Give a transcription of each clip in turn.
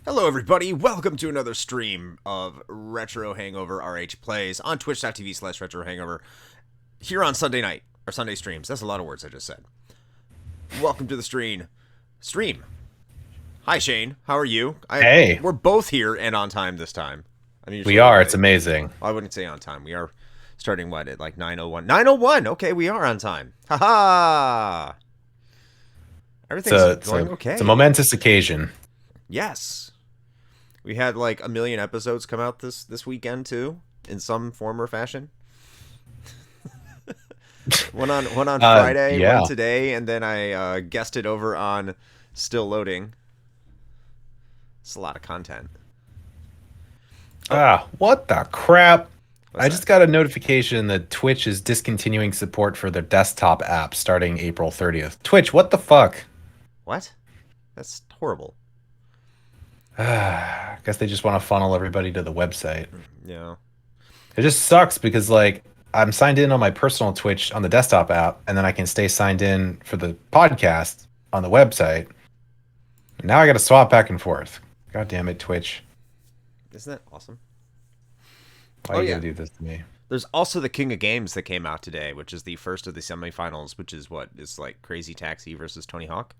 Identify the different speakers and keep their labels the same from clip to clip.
Speaker 1: Hello everybody, welcome to another stream of Retro Hangover RHPlays on twitch.tv/Retro Hangover here on Sunday night, or Sunday streams. That's a lot of words I just said. Welcome to the stream. Hi Shane, how are you?
Speaker 2: Hey.
Speaker 1: We're both here and on time this time.
Speaker 2: We are, it's amazing.
Speaker 1: I wouldn't say on time. We are starting what, at like 9:01? 9:01, okay, we are on time. Haha! Everything's going okay.
Speaker 2: It's a momentous occasion.
Speaker 1: Yes. We had like a million episodes come out this weekend too, in some form or fashion. one on Friday,
Speaker 2: yeah.
Speaker 1: one today, and then I guested over on Still Loading. It's a lot of content.
Speaker 2: What the crap? I just got a notification that Twitch is discontinuing support for their desktop app starting April 30th. Twitch, what the fuck?
Speaker 1: What? That's horrible.
Speaker 2: I guess they just want to funnel everybody to the website.
Speaker 1: Yeah.
Speaker 2: It just sucks because, like, I'm signed in on my personal Twitch on the desktop app, and then I can stay signed in for the podcast on the website. Now I got to swap back and forth. God damn it, Twitch.
Speaker 1: Isn't that awesome?
Speaker 2: Why are you going to do this to me?
Speaker 1: There's also the King of Games that came out today, which is the first of the semifinals, which is what is like Crazy Taxi versus Tony Hawk.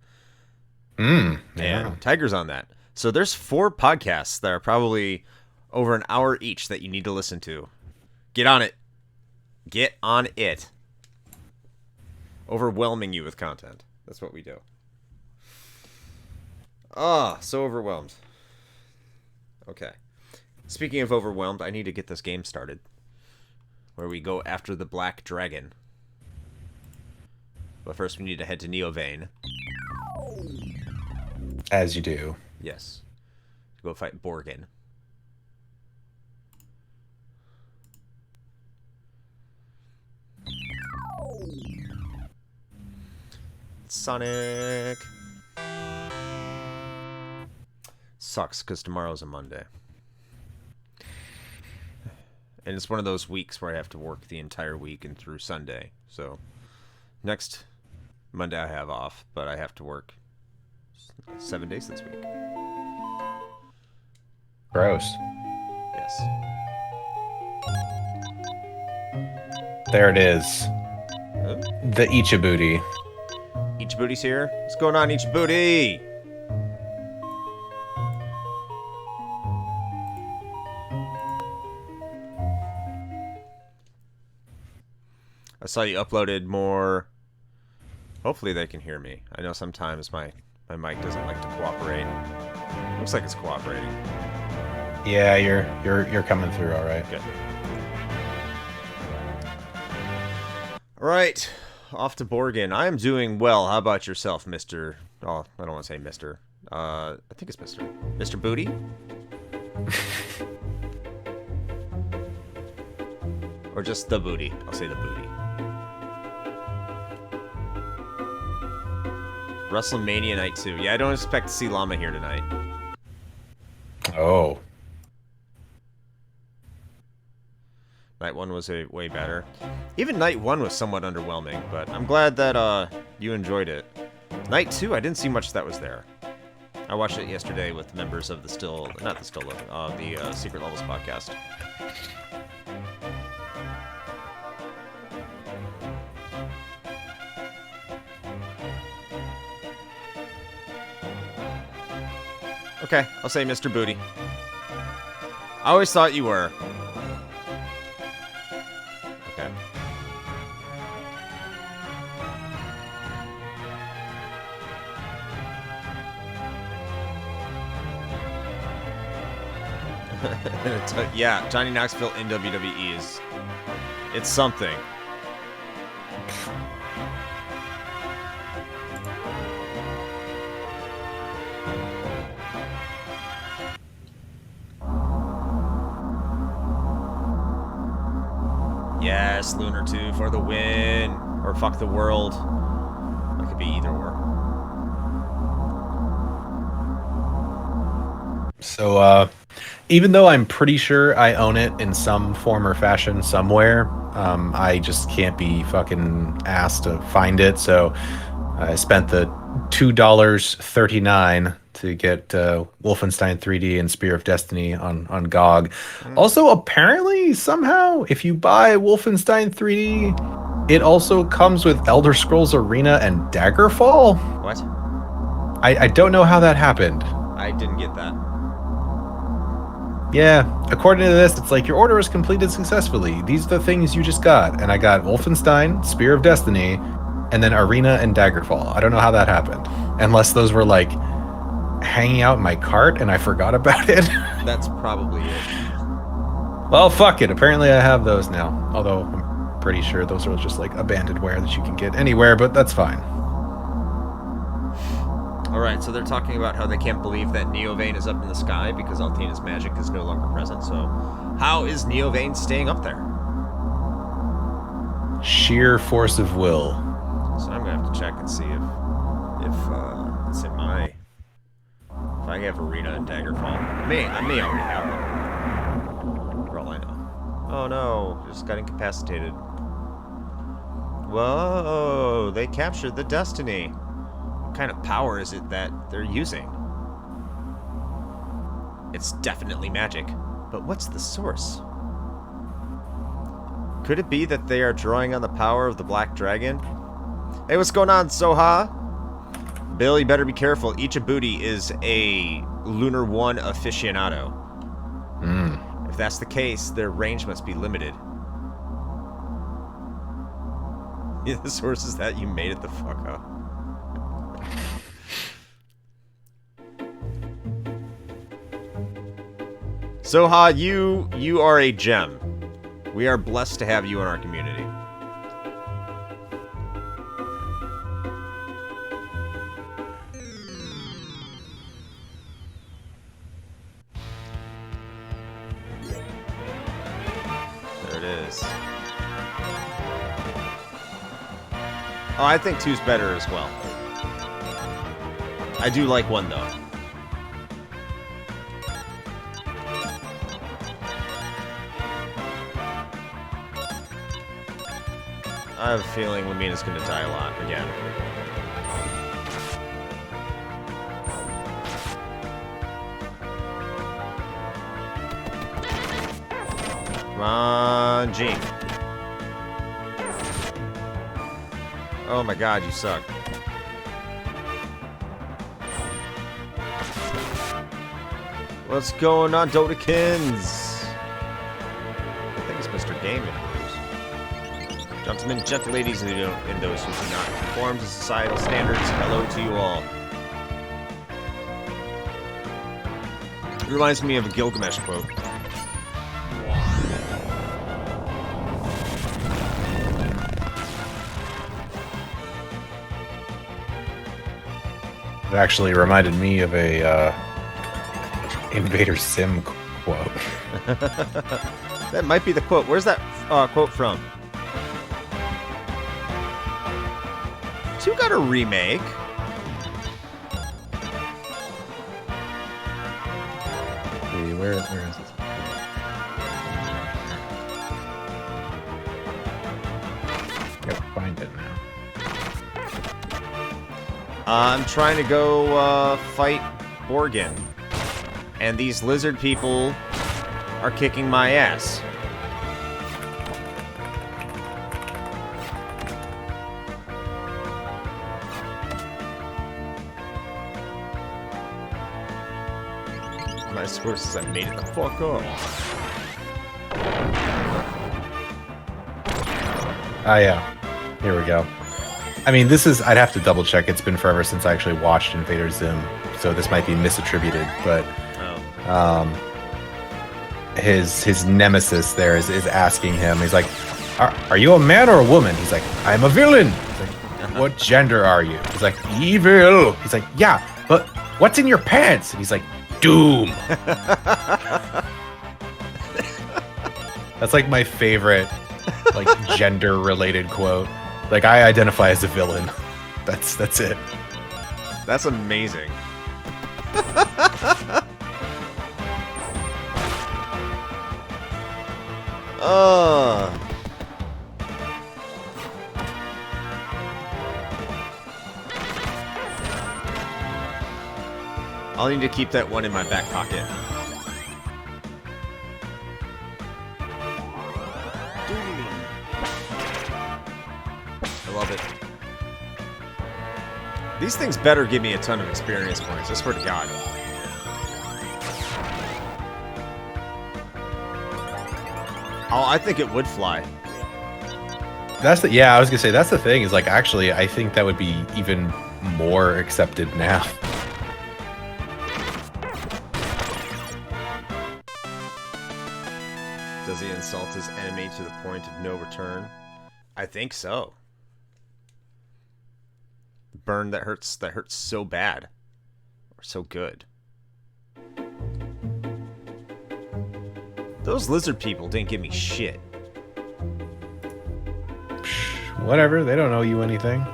Speaker 2: Yeah.
Speaker 1: And Tiger's on that. So there's 4 podcasts that are probably over an hour each that you need to listen to. Get on it. Get on it. Overwhelming you with content. That's what we do. So overwhelmed. Okay. Speaking of overwhelmed, I need to get this game started. Where we go after the Black Dragon. But first we need to head to Neovane.
Speaker 2: As you do.
Speaker 1: Yes. Go fight Borgin. Sonic. Sucks because tomorrow's a Monday. And it's one of those weeks where I have to work the entire week and through Sunday. So next Monday I have off, but I have to work 7 days this week.
Speaker 2: Gross.
Speaker 1: Yes.
Speaker 2: There it is.
Speaker 1: Huh?
Speaker 2: The Ichibuti.
Speaker 1: Ichibuti's here. What's going on, Ichibuti? I saw you uploaded more. Hopefully they can hear me. I know sometimes my mic doesn't like to cooperate. Looks like it's cooperating.
Speaker 2: Yeah, you're coming through all right.
Speaker 1: Good. All right, off to Borgin. I am doing well. How about yourself, Mr. Oh, I don't want to say Mr. I think it's Mr. Booty. Or just the booty. I'll say the booty. WrestleMania Night 2. Yeah, I don't expect to see Llama here tonight.
Speaker 2: Oh.
Speaker 1: Night 1 was way better. Even Night 1 was somewhat underwhelming, but I'm glad that you enjoyed it. Night 2, I didn't see much that was there. I watched it yesterday with members of the Secret Levels podcast. Okay, I'll say Mr. Booty. I always thought you were. Okay. Yeah, Johnny Knoxville in WWE is... It's something. Yes, Lunar 2 for the win. Or fuck the world. That could be either or.
Speaker 2: So, even though I'm pretty sure I own it in some form or fashion somewhere, I just can't be fucking asked to find it. So I spent the $2.39 to get Wolfenstein 3D and Spear of Destiny on GOG. Also, apparently, somehow, if you buy Wolfenstein 3D, it also comes with Elder Scrolls Arena and Daggerfall.
Speaker 1: What?
Speaker 2: I don't know how that happened.
Speaker 1: I didn't get that.
Speaker 2: Yeah, according to this, it's like your order was completed successfully. These are the things you just got. And I got Wolfenstein, Spear of Destiny, and then Arena and Daggerfall. I don't know how that happened. Unless those were like hanging out in my cart and I forgot about it.
Speaker 1: That's probably it.
Speaker 2: Well, fuck it. Apparently I have those now. Although I'm pretty sure those are just like abandonware that you can get anywhere, but that's fine.
Speaker 1: Alright, so they're talking about how they can't believe that Neovane is up in the sky because Altena's magic is no longer present, so how is Neovane staying up there?
Speaker 2: Sheer force of will.
Speaker 1: So I'm gonna have to check and see if it's in my... If I have Arena and Daggerfall. I may already have them. For all I know. Oh no, just got incapacitated. Whoa, they captured the Destiny. What kind of power is it that they're using? It's definitely magic, but what's the source? Could it be that they are drawing on the power of the Black Dragon? Hey, what's going on, Soha? Bill, you better be careful. Ichibuti is a Lunar 1 aficionado. If that's the case, their range must be limited. Yeah, the source is that you made it the fuck up. Soha, you are a gem. We are blessed to have you in our community. There it is. Oh, I think 2's better as well. I do like 1 though. I have a feeling Lamina's gonna die a lot again. Come on, Jean. Oh my god, you suck. What's going on, Dodekins? I think it's Mr. Game in Blues. Gentlemen, gentle ladies, and those who do not conform to societal standards, hello to you all. It reminds me of a Gilgamesh quote.
Speaker 2: It actually reminded me of a Invader Sim quote.
Speaker 1: That might be the quote. Where's that quote from? 2 got a remake.
Speaker 2: Where is this? Gotta find it now.
Speaker 1: I'm trying to go fight Borgin. And these lizard people are kicking my ass. My sources, I made it the fuck up.
Speaker 2: Ah, yeah. Here we go. I mean, this is... I'd have to double check. It's been forever since I actually watched Invader Zim, so this might be misattributed, but... his nemesis there is asking him. He's like, are you a man or a woman? He's like, I'm a villain. He's like, what gender are you? He's like, evil. He's like, yeah, but what's in your pants? And he's like, doom. That's like my favorite, like, gender related quote. Like, I identify as a villain. That's it.
Speaker 1: That's amazing. I'll need to keep that one in my back pocket. I love it. These things better give me a ton of experience points, I swear to God. Oh, I think it would fly.
Speaker 2: Yeah, I was gonna say that's the thing, is like, actually I think that would be even more accepted now.
Speaker 1: Does he insult his enemy to the point of no return? I think so. Burn that hurts so bad. Or so good. Those lizard people didn't give me shit.
Speaker 2: Whatever, they don't owe you anything.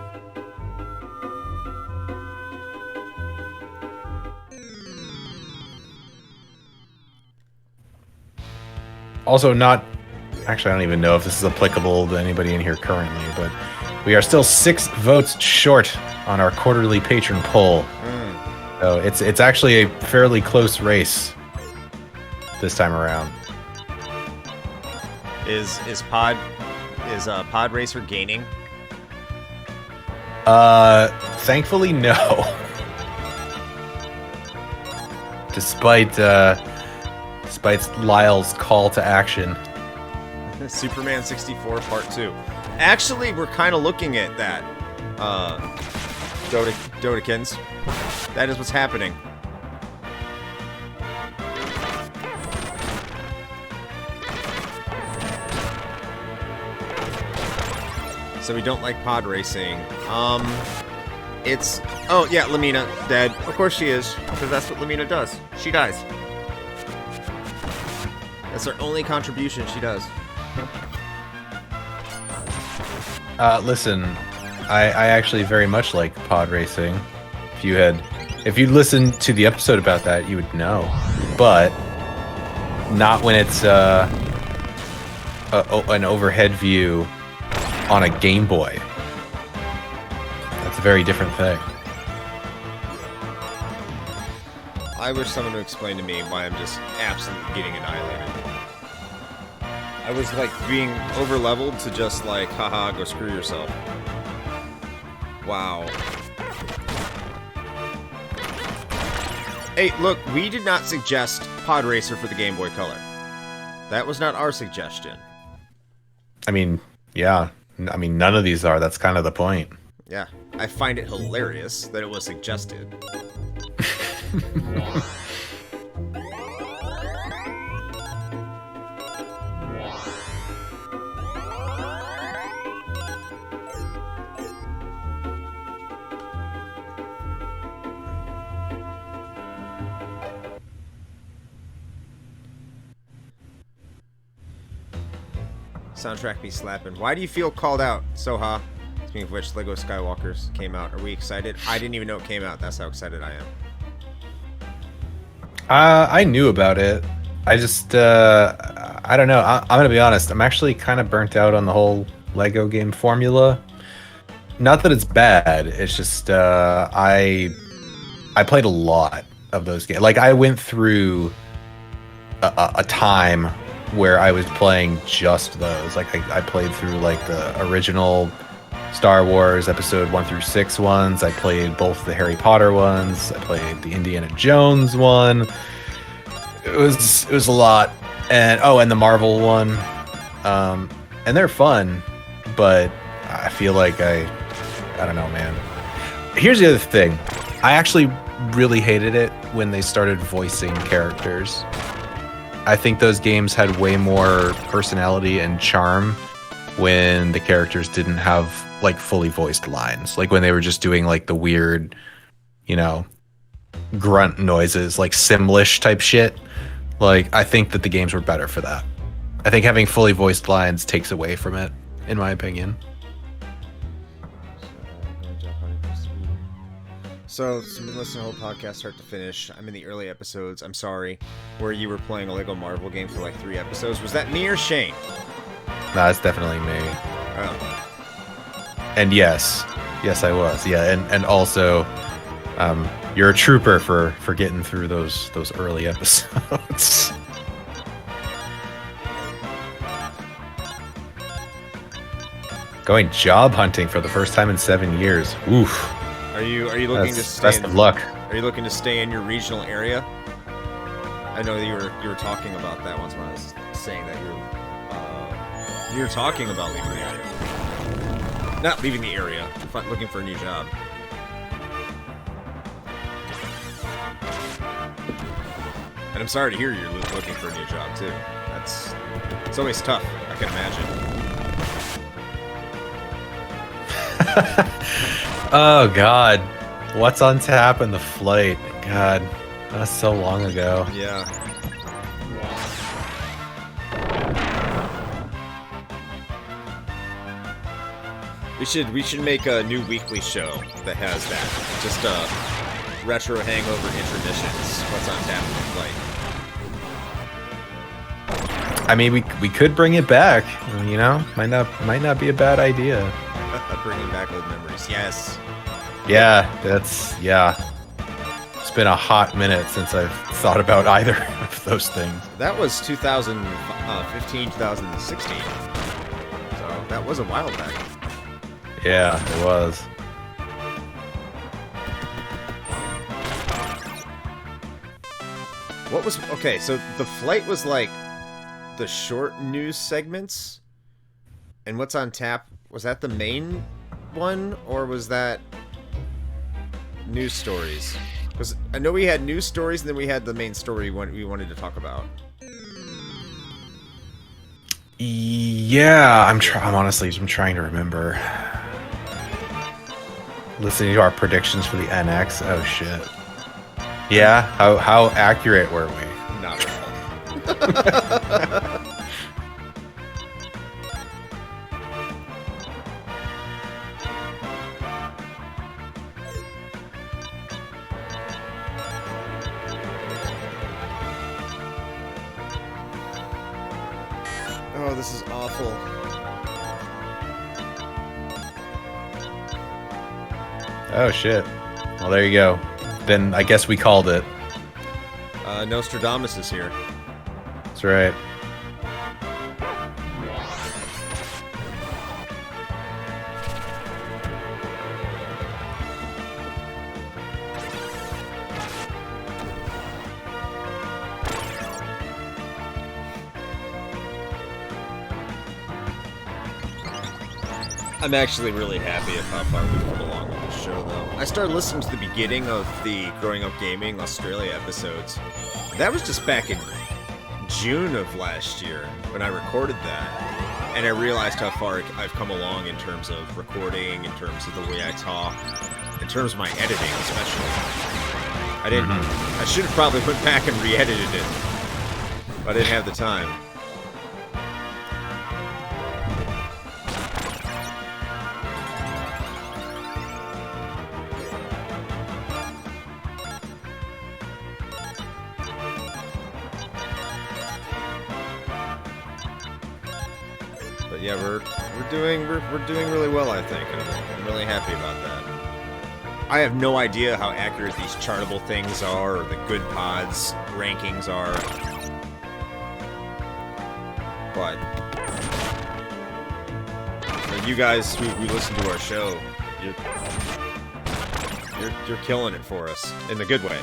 Speaker 2: Also, actually, I don't even know if this is applicable to anybody in here currently, but we are still 6 votes short on our quarterly patron poll. So it's actually a fairly close race this time around.
Speaker 1: Is Pod Racer gaining?
Speaker 2: Thankfully, no. Despite Lyle's call to action.
Speaker 1: Superman 64 Part 2. Actually, we're kind of looking at that. Dodekins. That is what's happening. So we don't like pod racing. Oh yeah, Lamina dead. Of course she is, because that's what Lamina does. She dies. That's her only contribution she does.
Speaker 2: Listen, I actually very much like pod racing. If you'd listened to the episode about that, you would know. But not when it's an overhead view on a Game Boy. That's a very different thing.
Speaker 1: I wish someone would explain to me why I'm just absolutely getting annihilated. I was like being over leveled to just like, haha, go screw yourself. Wow. Hey, look, we did not suggest Pod Racer for the Game Boy Color. That was not our suggestion.
Speaker 2: I mean, yeah. I mean, none of these are. That's kind of the point.
Speaker 1: Yeah. I find it hilarious that it was suggested. Soundtrack be slapping. Why do you feel called out, Soha? Speaking of which, Lego Skywalkers came out. Are we excited? I didn't even know it came out. That's how excited I am.
Speaker 2: I knew about it. I just, I don't know. I'm gonna be honest. I'm actually kind of burnt out on the whole Lego game formula. Not that it's bad. It's just, I played a lot of those games. Like, I went through a time where I was playing just those. Like, I played through like the original Star Wars episode 1 through 6 ones. I played both the Harry Potter ones. I played the Indiana Jones one. It was a lot. And the Marvel one. And they're fun, but I feel like I don't know, man. Here's the other thing. I actually really hated it when they started voicing characters. I think those games had way more personality and charm when the characters didn't have like fully voiced lines. Like when they were just doing like the weird, grunt noises, like Simlish type shit. Like, I think that the games were better for that. I think having fully voiced lines takes away from it, in my opinion.
Speaker 1: So you've been listening to the whole podcast start to finish. I'm in the early episodes. I'm sorry. Where you were playing a Lego Marvel game for like 3 episodes. Was that me or Shane?
Speaker 2: No, it's definitely me.
Speaker 1: Oh.
Speaker 2: And yes, I was. Yeah, and also, You're a trooper for getting through those early episodes. Going job hunting for the first time in 7 years. Oof.
Speaker 1: Are you looking to stay?
Speaker 2: Best of luck.
Speaker 1: Are you looking to stay in your regional area? I know you were talking about that once when I was saying that you were talking about leaving the area. Not leaving the area, but looking for a new job. And I'm sorry to hear you're looking for a new job too. It's always tough, I can imagine.
Speaker 2: Oh God, what's on tap in the flight? God, that's so long ago.
Speaker 1: Yeah. We should make a new weekly show that has that. Just retro hangover intermissions. What's on tap in the flight?
Speaker 2: I mean, we could bring it back. You know, might not be a bad idea.
Speaker 1: Bringing back old memories. Yes.
Speaker 2: Yeah, it's been a hot minute since I've thought about either of those things.
Speaker 1: That was 2015, 2016. So that was a while back.
Speaker 2: Yeah, it was.
Speaker 1: What was... Okay, so the flight was like the short news segments? And what's on tap... Was that the main one, or was that news stories? Because I know we had news stories, and then we had the main story we wanted to talk about.
Speaker 2: Yeah, I'm honestly trying to remember. Listening to our predictions for the NX. Oh shit. Yeah, how accurate were we?
Speaker 1: Not at all. Oh, this is awful.
Speaker 2: Oh shit. Well, there you go. Then I guess we called it.
Speaker 1: Nostradamus is here.
Speaker 2: That's right.
Speaker 1: I'm actually really happy at how far we've come along with this show, though. I started listening to the beginning of the Growing Up Gaming Australia episodes. That was just back in June of last year when I recorded that. And I realized how far I've come along in terms of recording, in terms of the way I talk, in terms of my editing, especially. I should have probably went back and re-edited it, but I didn't have the time. But yeah, we're doing really well, I think, and I'm really happy about that. I have no idea how accurate these chartable things are, or the good pods rankings are. But you guys who listen to our show, you're killing it for us in a good way.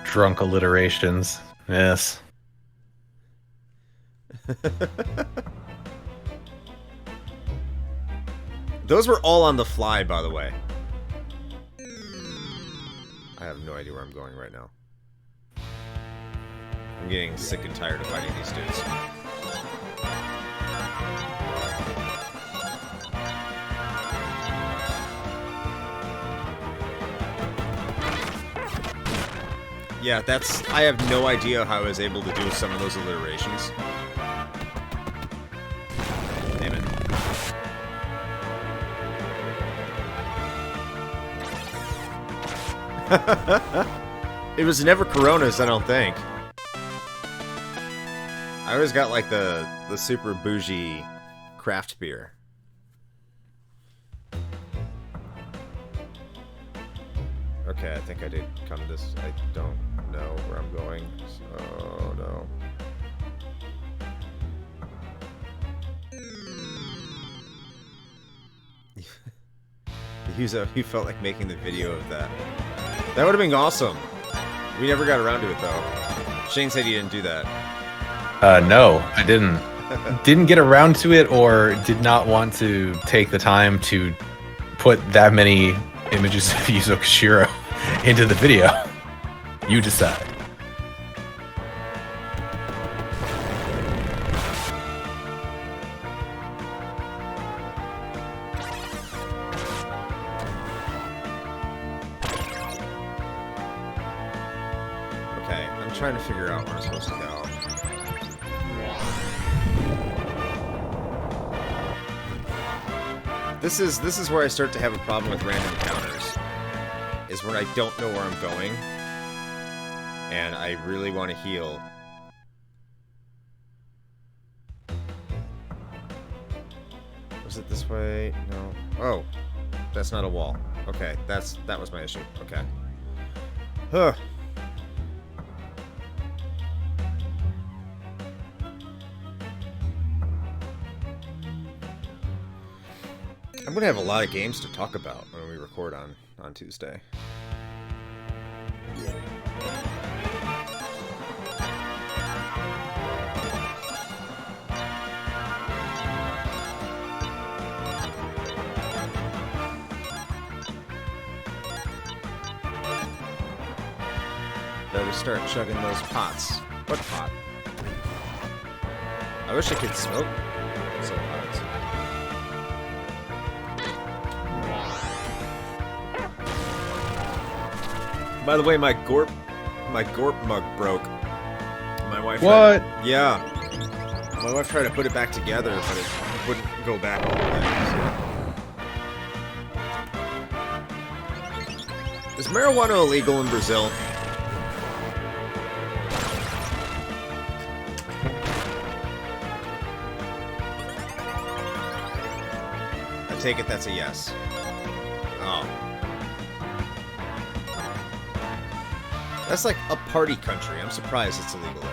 Speaker 2: Drunk alliterations. Yes.
Speaker 1: Those were all on the fly, by the way. I have no idea where I'm going right now. I'm getting sick and tired of fighting these dudes. Yeah, I have no idea how I was able to do some of those alliterations. Damn it. It was never Coronas, I don't think. I always got like the super bougie craft beer. Okay, I think I did come this... I don't know where I'm going. So, no. You felt like making the video of that. That would have been awesome. We never got around to it, though. Shane said he didn't do that.
Speaker 2: No, I didn't. Didn't get around to it, or did not want to take the time to put that many images of Yuzo Koshiro into the video. You decide.
Speaker 1: Okay, I'm trying to figure out where I'm supposed to go. This is where I start to have a problem with random encounters. Is when I don't know where I'm going, and I really want to heal. Was it this way? No. Oh, that's not a wall. Okay, that was my issue. Okay. Huh. I'm gonna have a lot of games to talk about when we record on Tuesday. Better start chugging those pots. What pot? I wish I could smoke some pots. By the way, my Gorp mug broke. My wife.
Speaker 2: What?
Speaker 1: Yeah. My wife tried to put it back together, but it wouldn't go back all the way. Is marijuana illegal in Brazil? I take it that's a yes. Oh. That's like a party country. I'm surprised it's illegal there.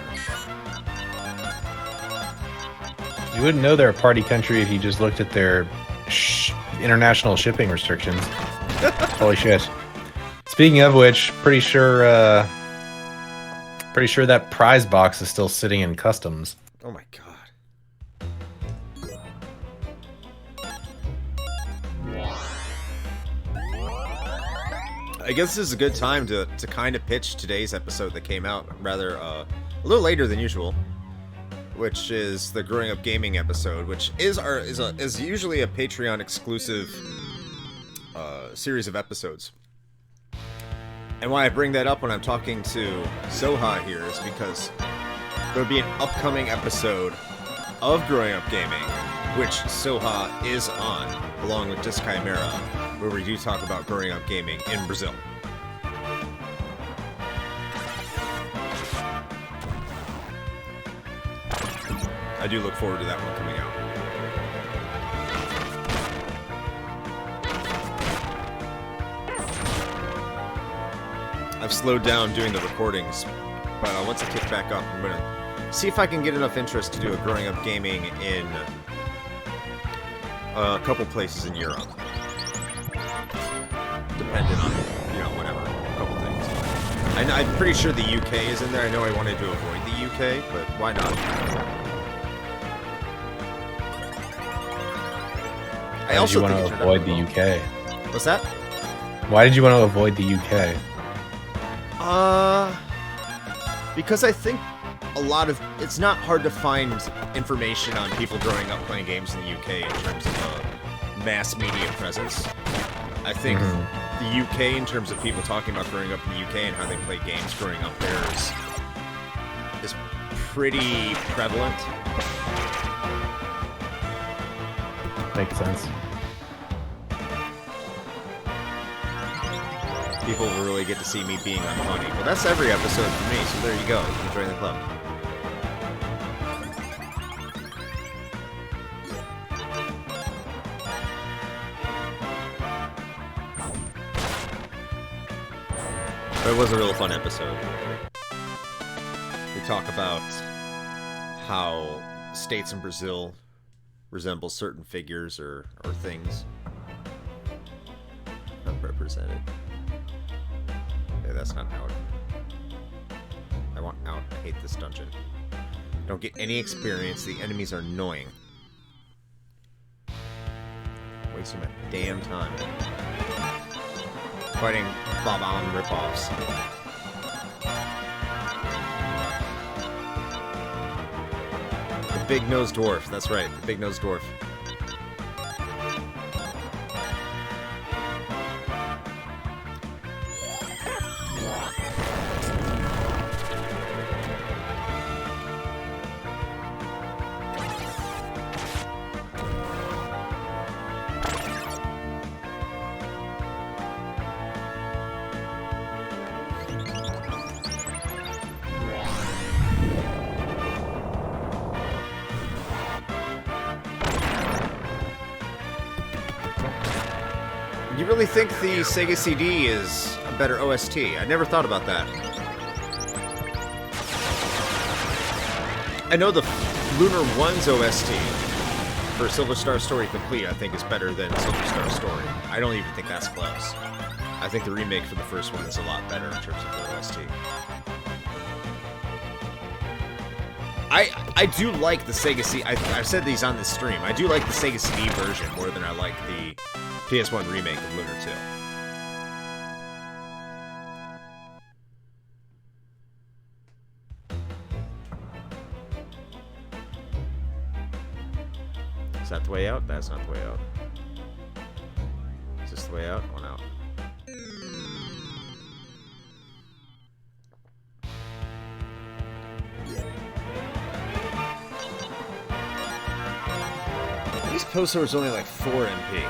Speaker 2: You wouldn't know they're a party country if you just looked at their international shipping restrictions. Holy shit. Speaking of which, pretty sure that prize box is still sitting in customs.
Speaker 1: Oh my god. I guess this is a good time to kind of pitch today's episode that came out rather a little later than usual, which is the Growing Up Gaming episode, which is usually a Patreon exclusive series of episodes. And why I bring that up when I'm talking to Soha here is because there'll be an upcoming episode of Growing Up Gaming, which Soha is on, along with Disc Chimera, where we do talk about growing up gaming in Brazil. I do look forward to that one coming out. I've slowed down doing the recordings, but once I kick back up, I'm going to see if I can get enough interest to do a growing up gaming in a couple places in Europe. Dependent on, whatever, a couple things. I'm pretty sure the UK is in there. I know I wanted to avoid the UK, but why not? I also
Speaker 2: want to avoid the UK.
Speaker 1: What's that?
Speaker 2: Why did you want to avoid the UK?
Speaker 1: Because I think it's not hard to find information on people growing up playing games in the UK in terms of mass media presence. I think the UK, in terms of people talking about growing up in the UK and how they play games growing up there, is pretty prevalent.
Speaker 2: Makes sense.
Speaker 1: People will really get to see me being unfunny. Well, that's every episode for me, so there you go. Join the club. But it was a real fun episode. We talk about how states in Brazil resemble certain figures or things. Not represented. Yeah, that's not out. I want out. I hate this dungeon. Don't get any experience. The enemies are annoying. Wasting my damn time. Fighting Bob-on ripoffs. The big-nosed dwarf. That's right, the big-nosed dwarf. You really think the Sega CD is a better OST? I never thought about that. I know the Lunar 1's OST for Silver Star Story Complete, I think, is better than Silver Star Story. I don't even think that's close. I think the remake for the first one is a lot better in terms of the OST. I do like the Sega CD. I've said these on this stream. I do like the Sega CD version more than I like the PS1 remake of Lunar 2. Is that the way out? That's not the way out. Is this the way out? One out. These post are only like 4 MP.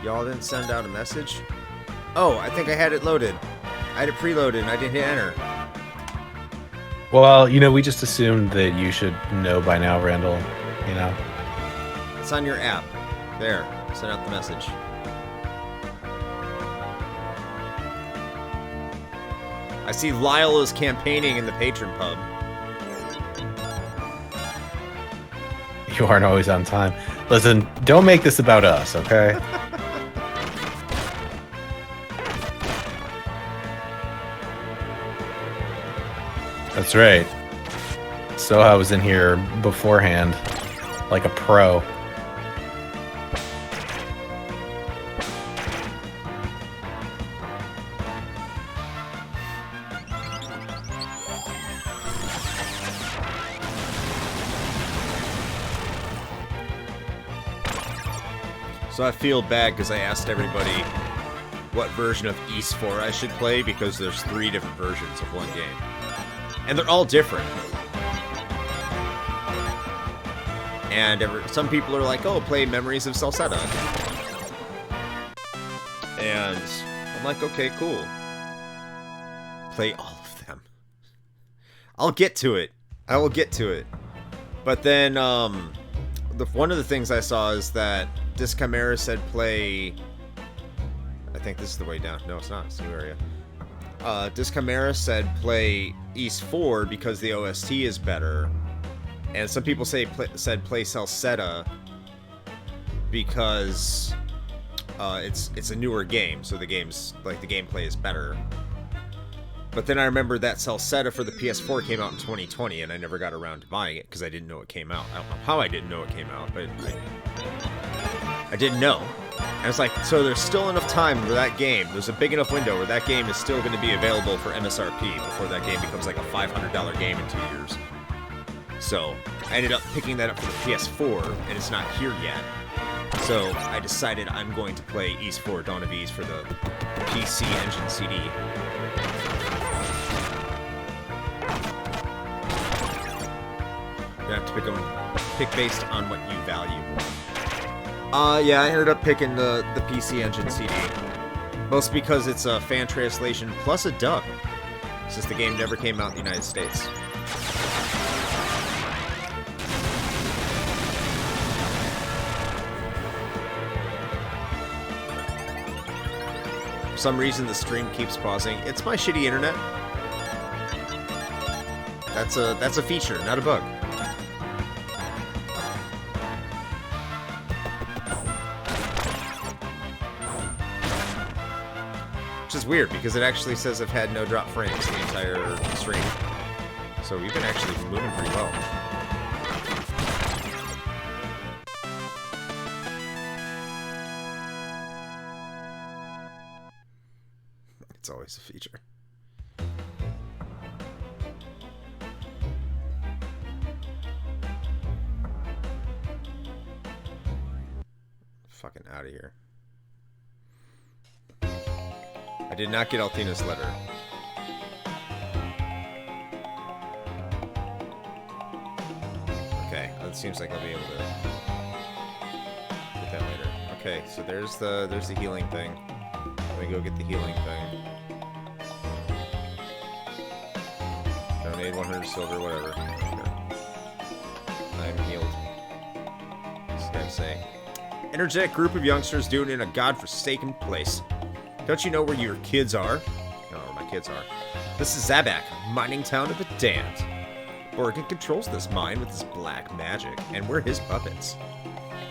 Speaker 1: Y'all didn't send out a message? Oh, I think I had it loaded. I had it preloaded and I didn't hit enter.
Speaker 2: Well, you know, we just assumed that you should know by now, Randall. You know?
Speaker 1: It's on your app. There. Send out the message. I see Lyle is campaigning in the patron pub.
Speaker 2: You aren't always on time. Listen, don't make this about us, okay? That's right. So I was in here beforehand, like a pro.
Speaker 1: So I feel bad because I asked everybody what version of East 4 I should play because there's 3 different versions of one game. And they're all different. And some people are like, oh, play Memories of Salsetta. And I'm like, okay, cool. Play all of them. I'll get to it. I will get to it. But then, one of the things I saw is that Discamera said play... I think this is the way down. No, it's not. It's a new area. Discamera said play East 4 because the OST is better. And some people said play Salsetta because it's a newer game, so the gameplay is better. But then I remember that Salsetta for the PS4 came out in 2020, and I never got around to buying it because I didn't know it came out. I don't know how I didn't know it came out, but I didn't know. And it's like, so there's still enough time for that game. There's a big enough window where that game is still going to be available for MSRP before that game becomes like a $500 game in 2 years. So I ended up picking that up for the PS4, and it's not here yet. So I decided I'm going to play East 4 Dawn of East for the PC Engine CD. You have to pick based on what you value more. Yeah, I ended up picking the PC Engine CD. Mostly because it's a fan translation plus a dub, since the game never came out in the United States. For some reason, the stream keeps pausing. It's my shitty internet. That's a feature, not a bug. Which is weird, because it actually says I've had no drop frames the entire stream. So we've been actually moving pretty well. It's always a feature. Fucking out of here. I did not get Althena's letter. Okay, it seems like I'll be able to get that later. Okay, so there's the healing thing. Let me go get the healing thing. Donate 100 silver, whatever. I'm healed. Just gotta say. Energetic group of youngsters doing it in a godforsaken place. Don't you know where your kids are? I don't know where my kids are. This is Zabak, mining town of the damned. Borgin controls this mine with his black magic, and we're his puppets.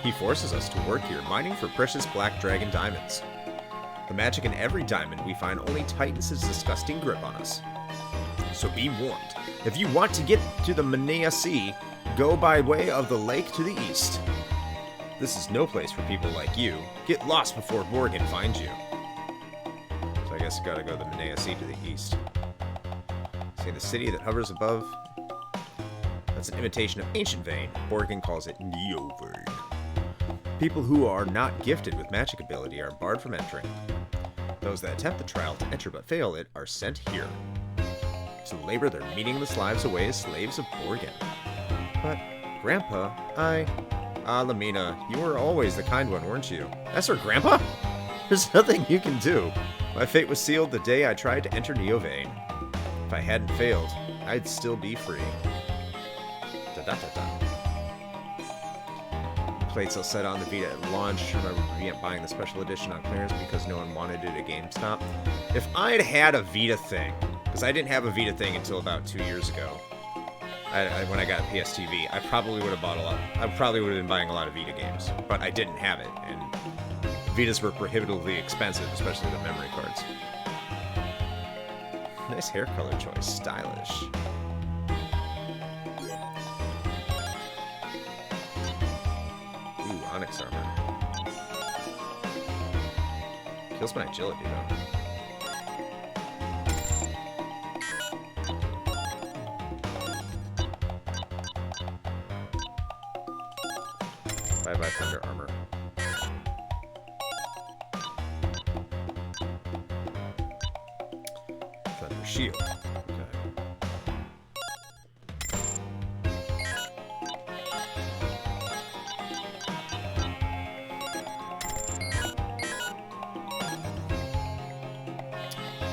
Speaker 1: He forces us to work here, mining for precious black dragon diamonds. The magic in every diamond we find only tightens his disgusting grip on us. So be warned. If you want to get to the Manea Sea, go by way of the lake to the east. This is no place for people like you. Get lost before Borgin finds you. So I guess you gotta go to the Manea Sea to the east. See the city that hovers above? That's an imitation of ancient Vane. Borgin calls it Neo-Vane. People who are not gifted with magic ability are barred from entering. Those that attempt the trial to enter but fail it are sent here. To labor their meaningless lives away as slaves of Borgin. But, Grandpa, Lamina, you were always the kind one, weren't you? That's her Grandpa? There's nothing you can do. My fate was sealed the day I tried to enter Neo-Vane. If I hadn't failed, I'd still be free. Da-da-da-da. Plates I'll set on the Vita at launch. Remember buying the special edition on clearance because no one wanted it at GameStop. If I'd had a Vita thing, because I didn't have a Vita thing until about 2 years ago, when I got a PS TV, I probably would have bought a lot. I probably would have been buying a lot of Vita games, but I didn't have it, and Vitas were prohibitively expensive, especially the memory cards. Nice hair color choice, stylish. Ooh, Onyx armor. Kills my agility though. Bye-bye thunder armor. Thunder shield. Okay.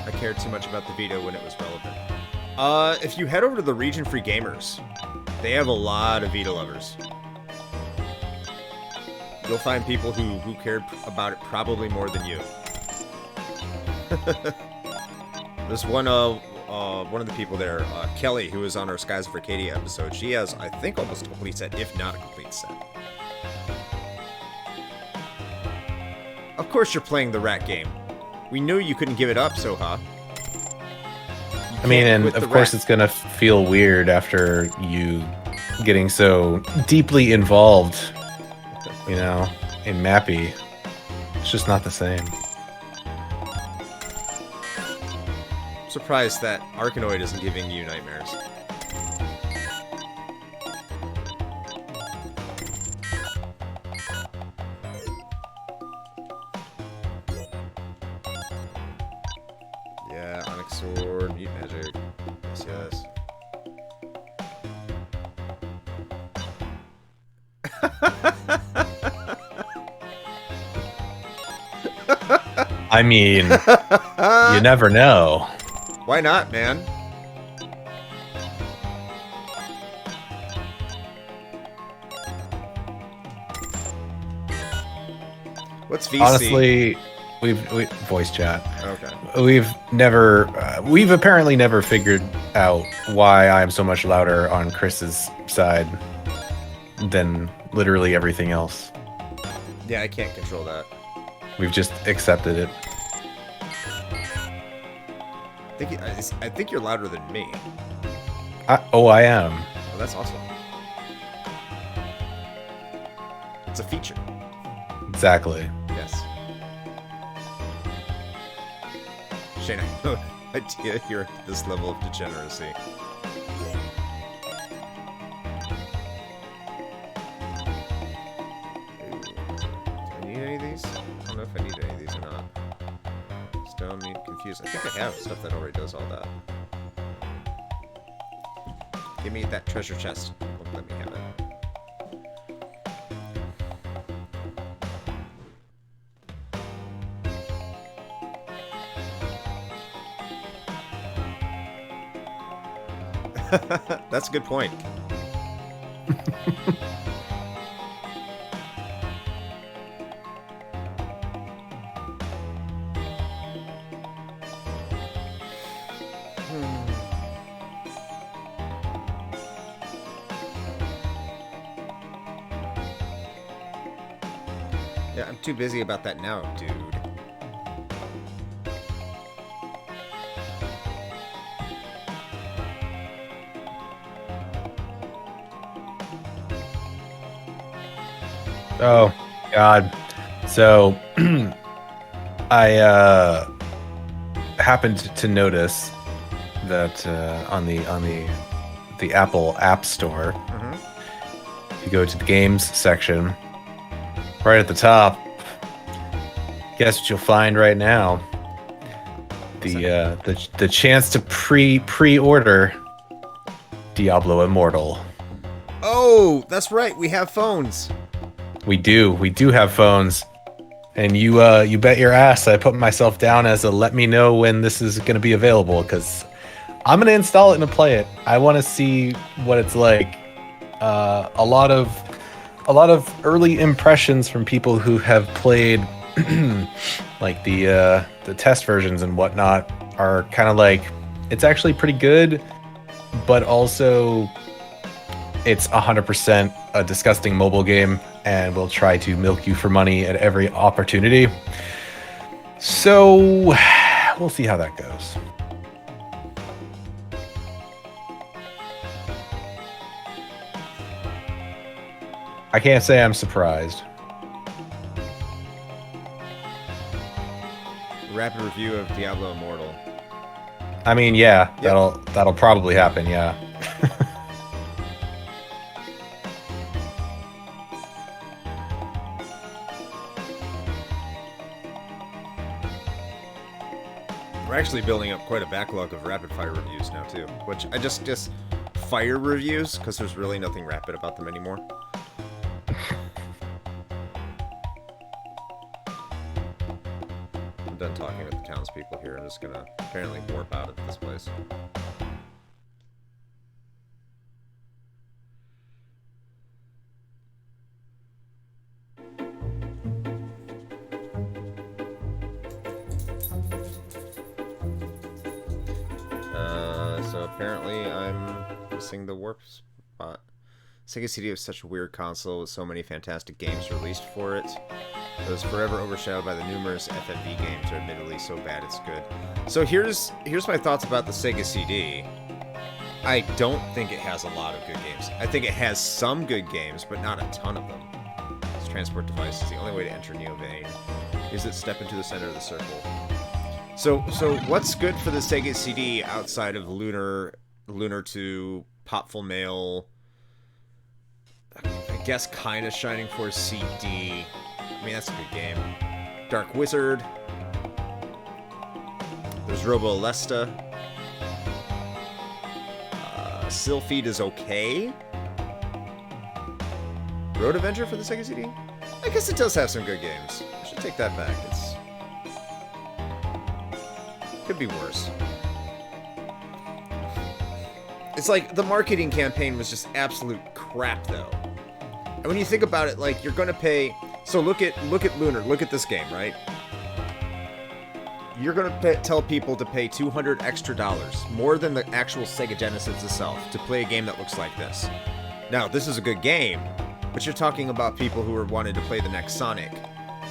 Speaker 1: I cared too much about the Vita when it was relevant. If you head over to the Region Free Gamers, they have a lot of Vita lovers. You'll find people who cared about it probably more than you. There's one of the people there, Kelly, who was on our Skies of Arcadia episode. She has, I think, almost a complete set, if not a complete set. Of course you're playing the rat game. We knew you couldn't give it up, Soha.
Speaker 2: I mean, and of course it's gonna feel weird after you getting so deeply involved, you know, in Mappy. It's just not the same.
Speaker 1: I'm surprised that Arkanoid isn't giving you nightmares. Yeah, Onyx Sword, Mute Magic. Yes, yes.
Speaker 2: I mean, you never know.
Speaker 1: Why not, man? What's VC?
Speaker 2: Honestly, we voice chat.
Speaker 1: Okay.
Speaker 2: We've apparently never figured out why I'm so much louder on Chris's side than literally everything else.
Speaker 1: Yeah, I can't control that.
Speaker 2: We've just accepted it.
Speaker 1: I think you're louder than me.
Speaker 2: I am.
Speaker 1: Oh, that's awesome. It's a feature.
Speaker 2: Exactly.
Speaker 1: Yes. Shane, I have no idea you're at this level of degeneracy. Ooh. Do I need any of these? I don't know if I need any of these or not. Stone, meat, confused. I think I have stuff that already does all that. Give me that treasure chest. Won't let me have it. That's a good point. Yeah, I'm too busy about that now, dude.
Speaker 2: Oh, God. So, I happened to notice that on the Apple App Store, if you go to the games section, right at the top, guess what you'll find right now? The chance to pre-order Diablo Immortal.
Speaker 1: Oh, that's right. We have phones.
Speaker 2: We do have phones, and you bet your ass I put myself down as a let me know when this is going to be available, because I'm going to install it and play it. I want to see what it's like. A lot of early impressions from people who have played like the test versions and whatnot are kind of like, it's actually pretty good, but also it's 100% a disgusting mobile game and will try to milk you for money at every opportunity. So we'll see how that goes. I can't say I'm surprised.
Speaker 1: Rapid review of Diablo Immortal.
Speaker 2: I mean, yeah, that'll probably happen, yeah.
Speaker 1: We're actually building up quite a backlog of rapid fire reviews now too, which I just fire reviews because there's really nothing rapid about them anymore. I'm done talking with the townspeople here. I'm just gonna apparently warp out of this place. So apparently I'm missing the warp spot. Sega CD was such a weird console with so many fantastic games released for it. It was forever overshadowed by the numerous FFV games are admittedly so bad it's good. So here's my thoughts about the Sega CD. I don't think it has a lot of good games. I think it has some good games, but not a ton of them. This transport device is the only way to enter Neo Vein. Is it step into the center of the circle? So what's good for the Sega CD outside of Lunar 2, Popful Mail, I guess kind of Shining Force CD. I mean, that's a good game. Dark Wizard. There's Robo Alesta. Sylpheed is okay. Road Avenger for the Sega CD? I guess it does have some good games. I should take that back. Could be worse. It's like the marketing campaign was just absolute crap, though. And when you think about it, like, you're gonna pay. So look at Lunar. Look at this game, right? you're gonna tell people to pay $200 extra, more than the actual Sega Genesis itself, to play a game that looks like this. Now, this is a good game, but you're talking about people who are wanting to play the next Sonic,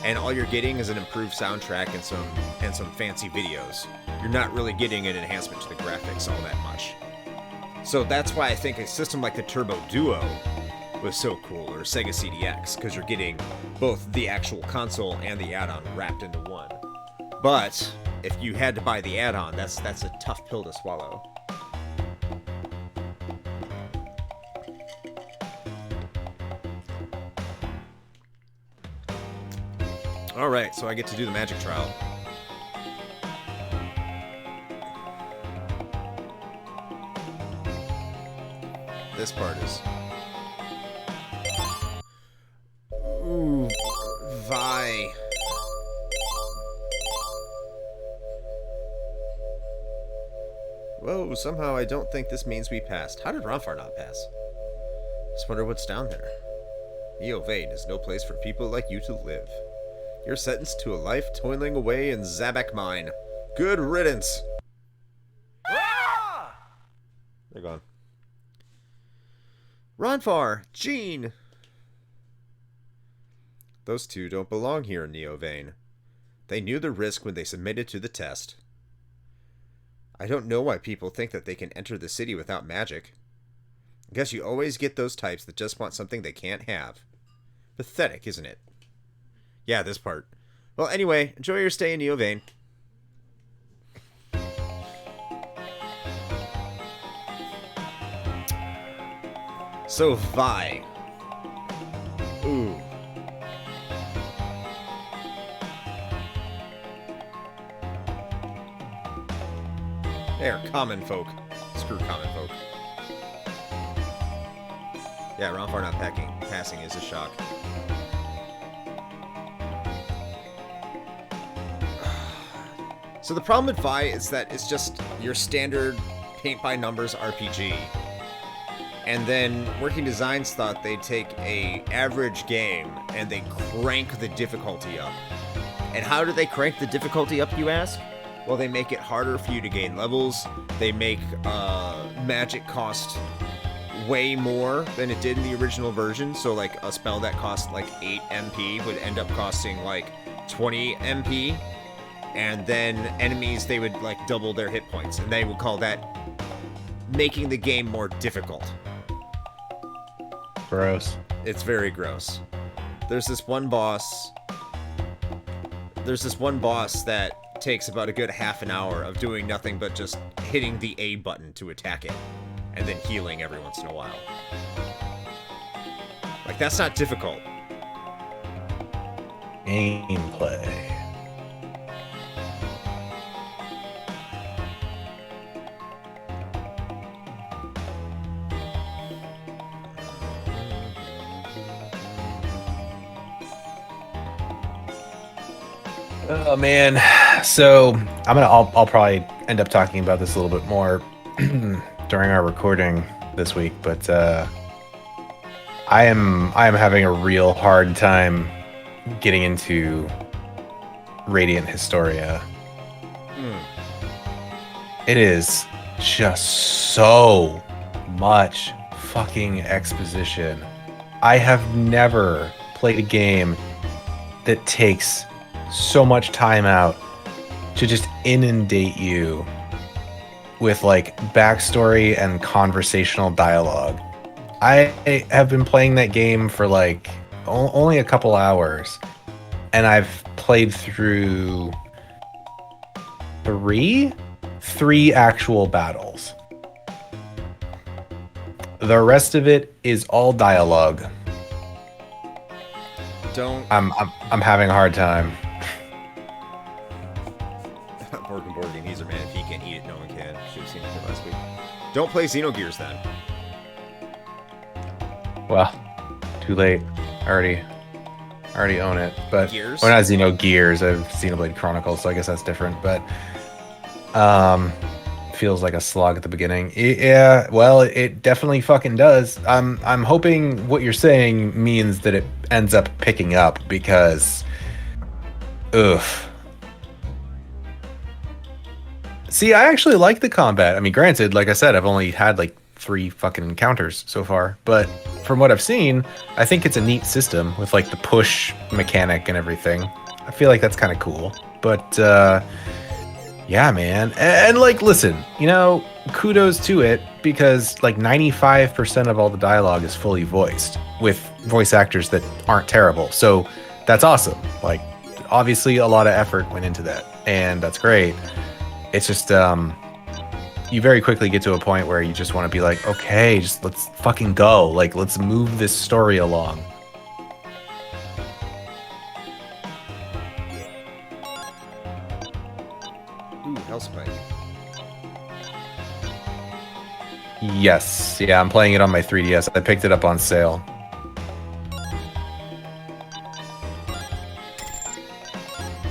Speaker 1: and all you're getting is an improved soundtrack and some fancy videos. You're not really getting an enhancement to the graphics all that much. So that's why I think a system like the Turbo Duo was so cool, or Sega CDX, because you're getting both the actual console and the add-on wrapped into one. But if you had to buy the add-on, that's a tough pill to swallow. Alright, so I get to do the magic trial. This part is... Ooh, Vi. Whoa, somehow I don't think this means we passed. How did Ronfar not pass? Just wonder what's down there. Neo Vane is no place for people like you to live. You're sentenced to a life toiling away in Zabak Mine. Good riddance. Ah! They're gone. Ronfar, Gene. Those two don't belong here in Neo Vane. They knew the risk when they submitted to the test. I don't know why people think that they can enter the city without magic. I guess you always get those types that just want something they can't have. Pathetic, isn't it? Yeah, this part. Well, anyway, enjoy your stay in Neo Vane. So, Vi. Ooh. They're common folk. Screw common folk. Yeah, Ronfar not passing is a shock. So the problem with Vi is that it's just your standard paint-by-numbers RPG. And then Working Designs thought they'd take a average game and they crank the difficulty up. And how do they crank the difficulty up, you ask? Well, they make it harder for you to gain levels. They make magic cost way more than it did in the original version. So like a spell that cost like 8 MP would end up costing like 20 MP. And then enemies, they would like double their hit points. And they would call that making the game more difficult.
Speaker 2: Gross.
Speaker 1: It's very gross. There's this one boss that takes about a good half an hour of doing nothing but just hitting the A button to attack it. And then healing every once in a while. Like, that's not difficult.
Speaker 2: Gameplay. Oh man, so I'll probably end up talking about this a little bit more during our recording this week, but I am having a real hard time getting into Radiant Historia. It is just so much fucking exposition. I have never played a game that takes so much time out to just inundate you with like backstory and conversational dialogue. I have been playing that game for like only a couple hours, and I've played through three actual battles. The rest of it is all dialogue. I'm having a hard time.
Speaker 1: Borgin, he's a man. If he can't eat it, no one can. Should have seen it last week. Don't play Xenogears then.
Speaker 2: Well, too late. I already own it. But
Speaker 1: Gears?
Speaker 2: Well, not Xenogears. I've Xenoblade Chronicles, so I guess that's different. But feels like a slog at the beginning. Yeah, well, it definitely fucking does. I'm hoping what you're saying means that it ends up picking up because, oof. See, I actually like the combat. I mean, granted, like I said, I've only had like 3 fucking encounters so far, but from what I've seen, I think it's a neat system with like the push mechanic and everything. I feel like that's kind of cool. But yeah, man. And like, listen, you know, kudos to it because like 95% of all the dialogue is fully voiced with voice actors that aren't terrible. So that's awesome. Like, obviously, a lot of effort went into that, and that's great. It's just, you very quickly get to a point where you just want to be like, okay, just let's fucking go. Like, let's move this story along.
Speaker 1: Ooh, Hellspike.
Speaker 2: Yes. Yeah, I'm playing it on my 3DS. I picked it up on sale.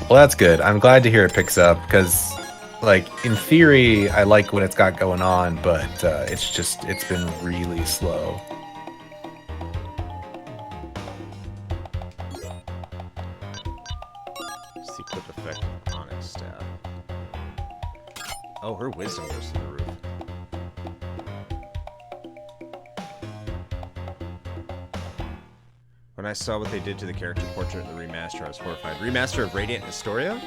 Speaker 2: Well, that's good. I'm glad to hear it picks up because, like, in theory, I like what it's got going on, but it's been really slow.
Speaker 1: See, clip effect on Onyx stab. Oh, her wisdom goes to the roof. When I saw what they did to the character portrait in the remaster, I was horrified. Remaster of Radiant and Astoria?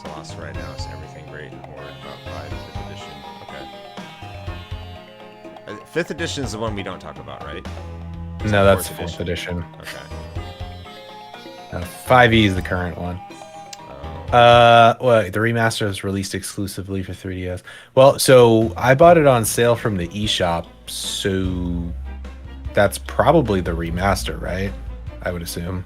Speaker 1: So lost right now is everything great and horrid about 5th edition. Okay. 5th edition is the one we don't talk about, right?
Speaker 2: No, that's 4th edition.
Speaker 1: Okay.
Speaker 2: 5e is the current one. Well, the remaster is released exclusively for 3DS. Well, so I bought it on sale from the eShop, so that's probably the remaster, right? I would assume.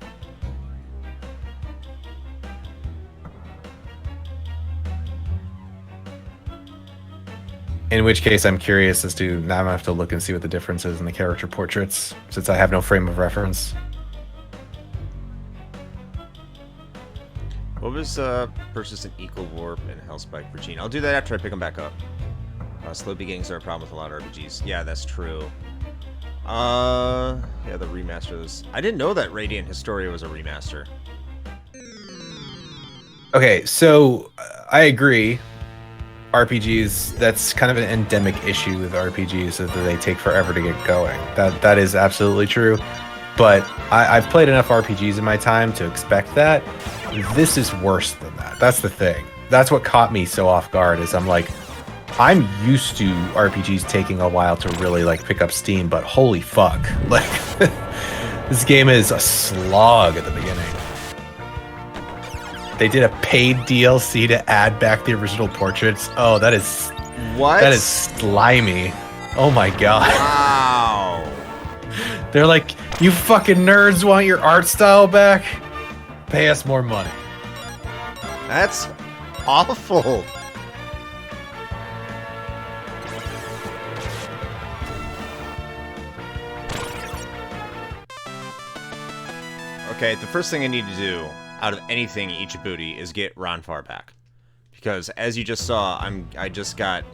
Speaker 2: In which case, I'm curious as to now I'm gonna have to look and see what the difference is in the character portraits, since I have no frame of reference.
Speaker 1: What was persistent equal warp and Hellspike for Gene? I'll do that after I pick them back up. Slow beginnings are a problem with a lot of RPGs. Yeah, that's true. Yeah, the remasters. I didn't know that Radiant Historia was a remaster.
Speaker 2: Okay, so I agree. RPGs, that's kind of an endemic issue with RPGs that they take forever to get going. That is absolutely true. But I've played enough RPGs in my time to expect that. This is worse than that. That's the thing. That's what caught me so off guard is I'm like, I'm used to RPGs taking a while to really like pick up steam, but holy fuck. Like this game is a slog at the beginning. They did a paid DLC to add back the original portraits. Oh, that is
Speaker 1: what?
Speaker 2: That is slimy. Oh my god.
Speaker 1: Wow.
Speaker 2: They're like, you fucking nerds want your art style back? Pay us more money.
Speaker 1: That's awful. Okay, the first thing I need to do out of anything Ichibuti is get Ronfar back. Because as you just saw, I just got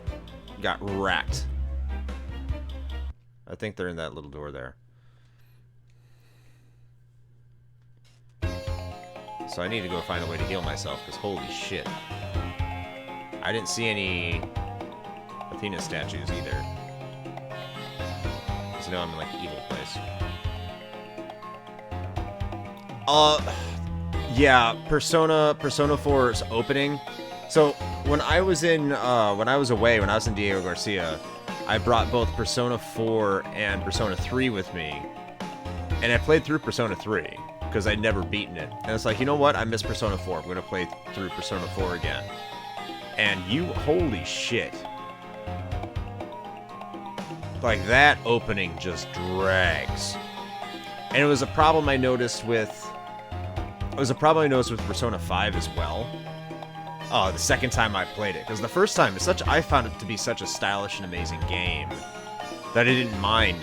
Speaker 1: wrecked. I think they're in that little door there. So I need to go find a way to heal myself, because holy shit. I didn't see any Athena statues either. So now I'm in like evil place. Yeah, Persona 4's opening. So when I was in when I was in Diego Garcia, I brought both Persona 4 and Persona 3 with me. And I played through Persona 3 because I'd never beaten it. And it's like, you know what? I miss Persona 4. I'm going to play through Persona 4 again. And holy shit. Like, that opening just drags. And it was a problem I noticed with... Persona 5 as well. The second time I played it. Because the first time, I found it to be such a stylish and amazing game that I didn't mind,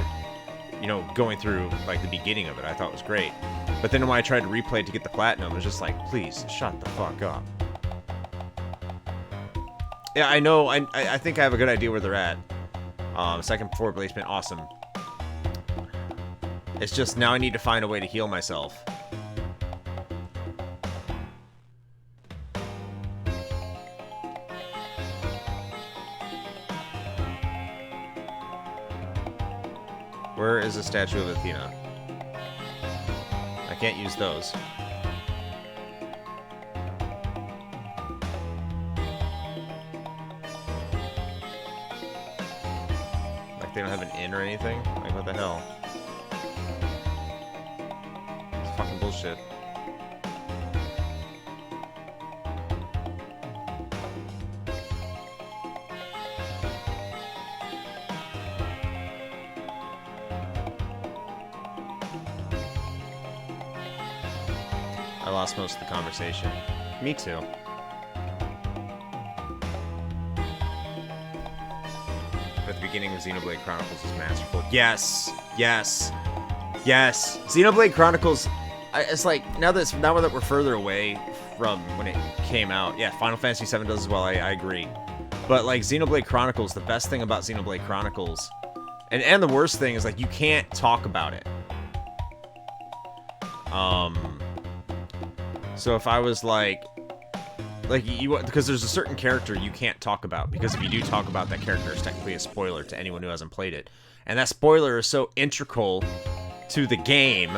Speaker 1: you know, going through, like, the beginning of it. I thought it was great. But then when I tried to replay it to get the platinum, it was just like, please, shut the fuck up. Yeah, I know, I think I have a good idea where they're at. Second floor placement, awesome. It's just, now I need to find a way to heal myself. Where is the statue of Athena? I can't use those. Like, they don't have an inn or anything? Like, what the hell? It's fucking bullshit. I lost most of the conversation. Me too. At the beginning of Xenoblade Chronicles is masterful. Yes! Yes! Yes! Xenoblade Chronicles... it's like, now that we're further away from when it came out... Yeah, Final Fantasy VII does as well, I agree. But, like, Xenoblade Chronicles, the best thing about Xenoblade Chronicles... And the worst thing is, like, you can't talk about it. So if I was like you, because there's a certain character you can't talk about, because if you do talk about that character, it's technically a spoiler to anyone who hasn't played it. And that spoiler is so integral to the game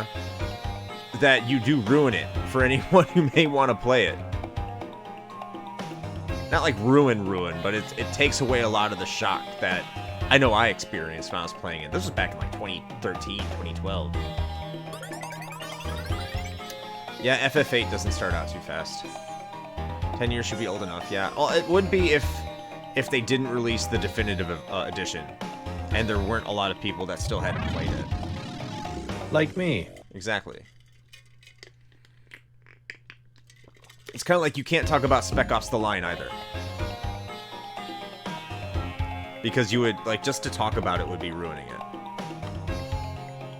Speaker 1: that you do ruin it for anyone who may want to play it. Not like ruin, but it takes away a lot of the shock that I know I experienced when I was playing it. This was back in like 2013, 2012. Yeah, FF8 doesn't start out too fast. 10 years should be old enough, yeah. Well, it would be if they didn't release the definitive edition, and there weren't a lot of people that still hadn't played it.
Speaker 2: Like me.
Speaker 1: Exactly. It's kind of like you can't talk about Spec Ops: The Line either. Because you would, like, just to talk about it would be ruining it.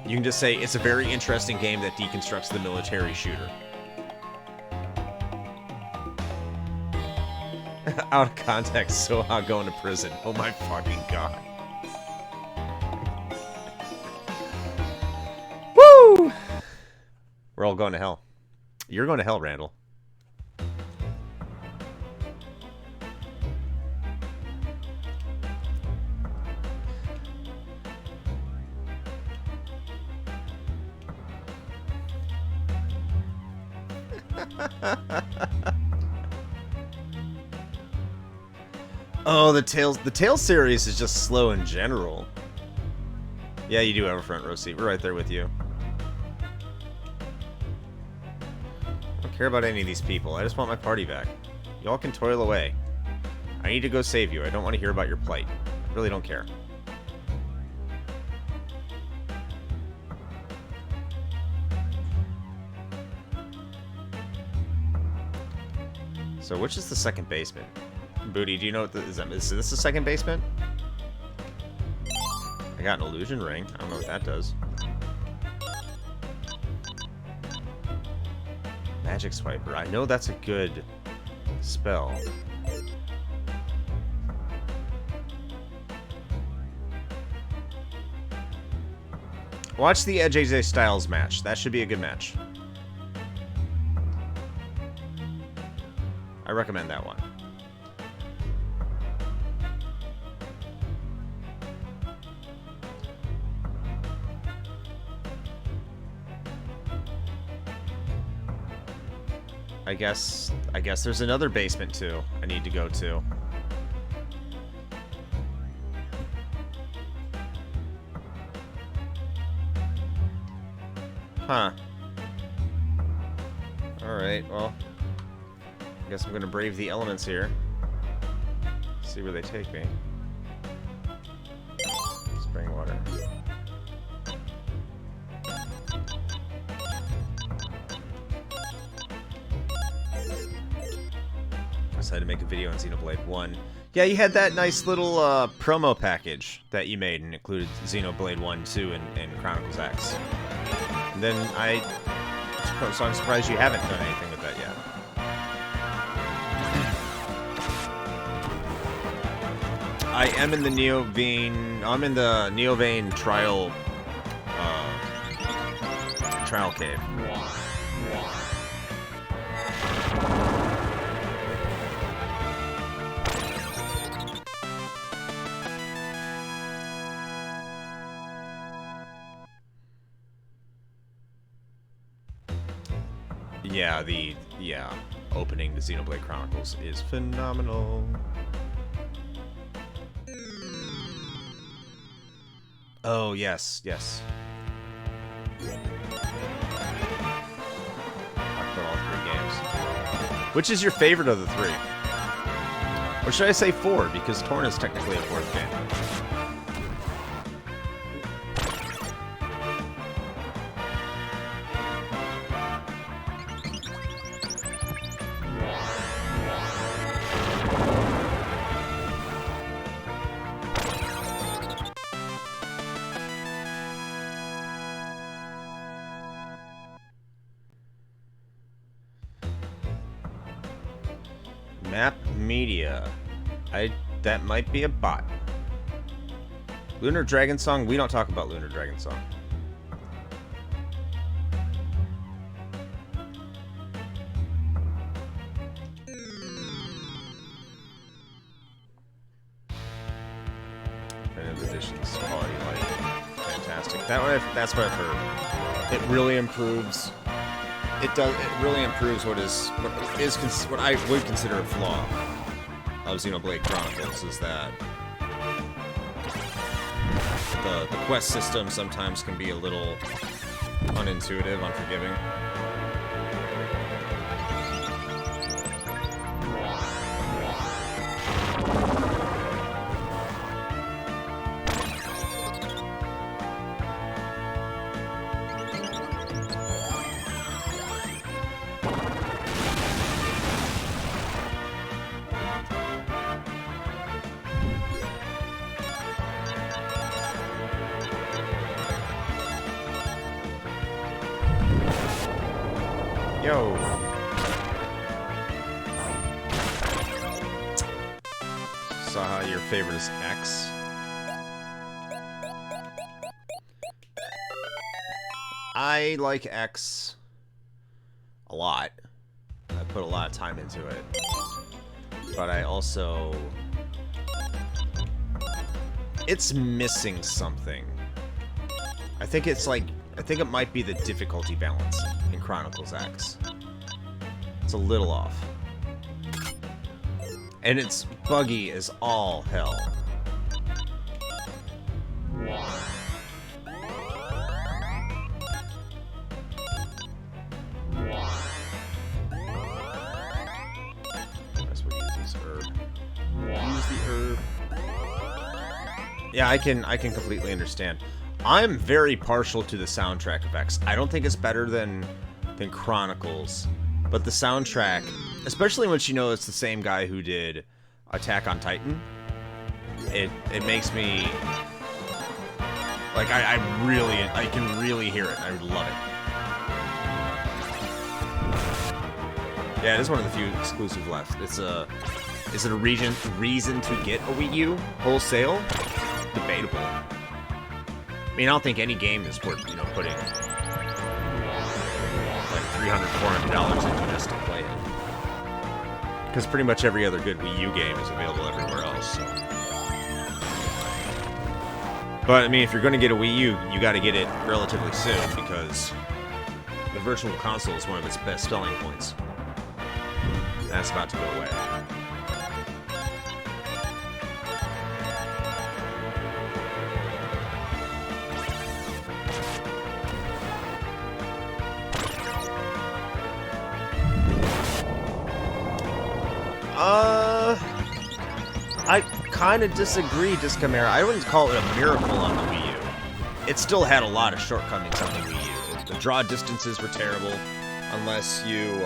Speaker 1: You can just say, it's a very interesting game that deconstructs the military shooter. Out of context, so I'll go into prison. Oh my fucking god. Woo! We're all going to hell. You're going to hell, Randall. Oh, the Tales series is just slow in general. Yeah, you do have a front row seat. We're right there with you. I don't care about any of these people. I just want my party back. Y'all can toil away. I need to go save you. I don't want to hear about your plight. I really don't care. So, which is the second basement? Booty, do you know what is this the second basement? I got an illusion ring. I don't know what that does. Magic Swiper. I know that's a good spell. Watch the Edge AJ Styles match. That should be a good match. I recommend that one. I guess there's another basement too I need to go to. Huh. Alright, well. I guess I'm gonna brave the elements here. See where they take me. Spring water. Decided to make a video on Xenoblade 1. Yeah, you had that nice little promo package that you made and included Xenoblade 1, 2, and Chronicles X. And then so I'm surprised you haven't done anything with that yet. I am in the Neovane. I'm in the Neovane trial cave. Yeah, the opening to Xenoblade Chronicles is phenomenal. Oh, yes, yes. Talked about all 3 games. Which is your favorite of the 3? Or should I say 4, because Torn is technically a 4th game. Map Media. That might be a bot. Lunar Dragon Song? We don't talk about Lunar Dragon Song. Definitive Edition's quality light. Fantastic. That's what I've heard. It really improves. It really improves what I would consider a flaw of Xenoblade Chronicles, is that the quest system sometimes can be a little unintuitive, unforgiving. Yo. Saha, your favorite is X. I like X a lot. I put a lot of time into it. But I also... It's missing something. I think it might be the difficulty balance in Chronicles X. It's a little off. And it's buggy as all hell. That's what you use herb. Use the herb. Yeah, I can completely understand. I'm very partial to the soundtrack of X. I don't think it's better than Chronicles, but the soundtrack, especially when you know it's the same guy who did Attack on Titan, it makes me like I can really hear it. I love it. Yeah, it is one of the few exclusive left. Is it a reason to get a Wii U wholesale? Debatable. I mean, I don't think any game is worth, putting like $300, $400 into just to play it. Because pretty much every other good Wii U game is available everywhere else. So. But I mean, if you're going to get a Wii U, you got to get it relatively soon, because the Virtual Console is one of its best selling points. That's about to go away. I kind of disagree, Discamera. I wouldn't call it a miracle on the Wii U. It still had a lot of shortcomings on the Wii U. The draw distances were terrible, unless you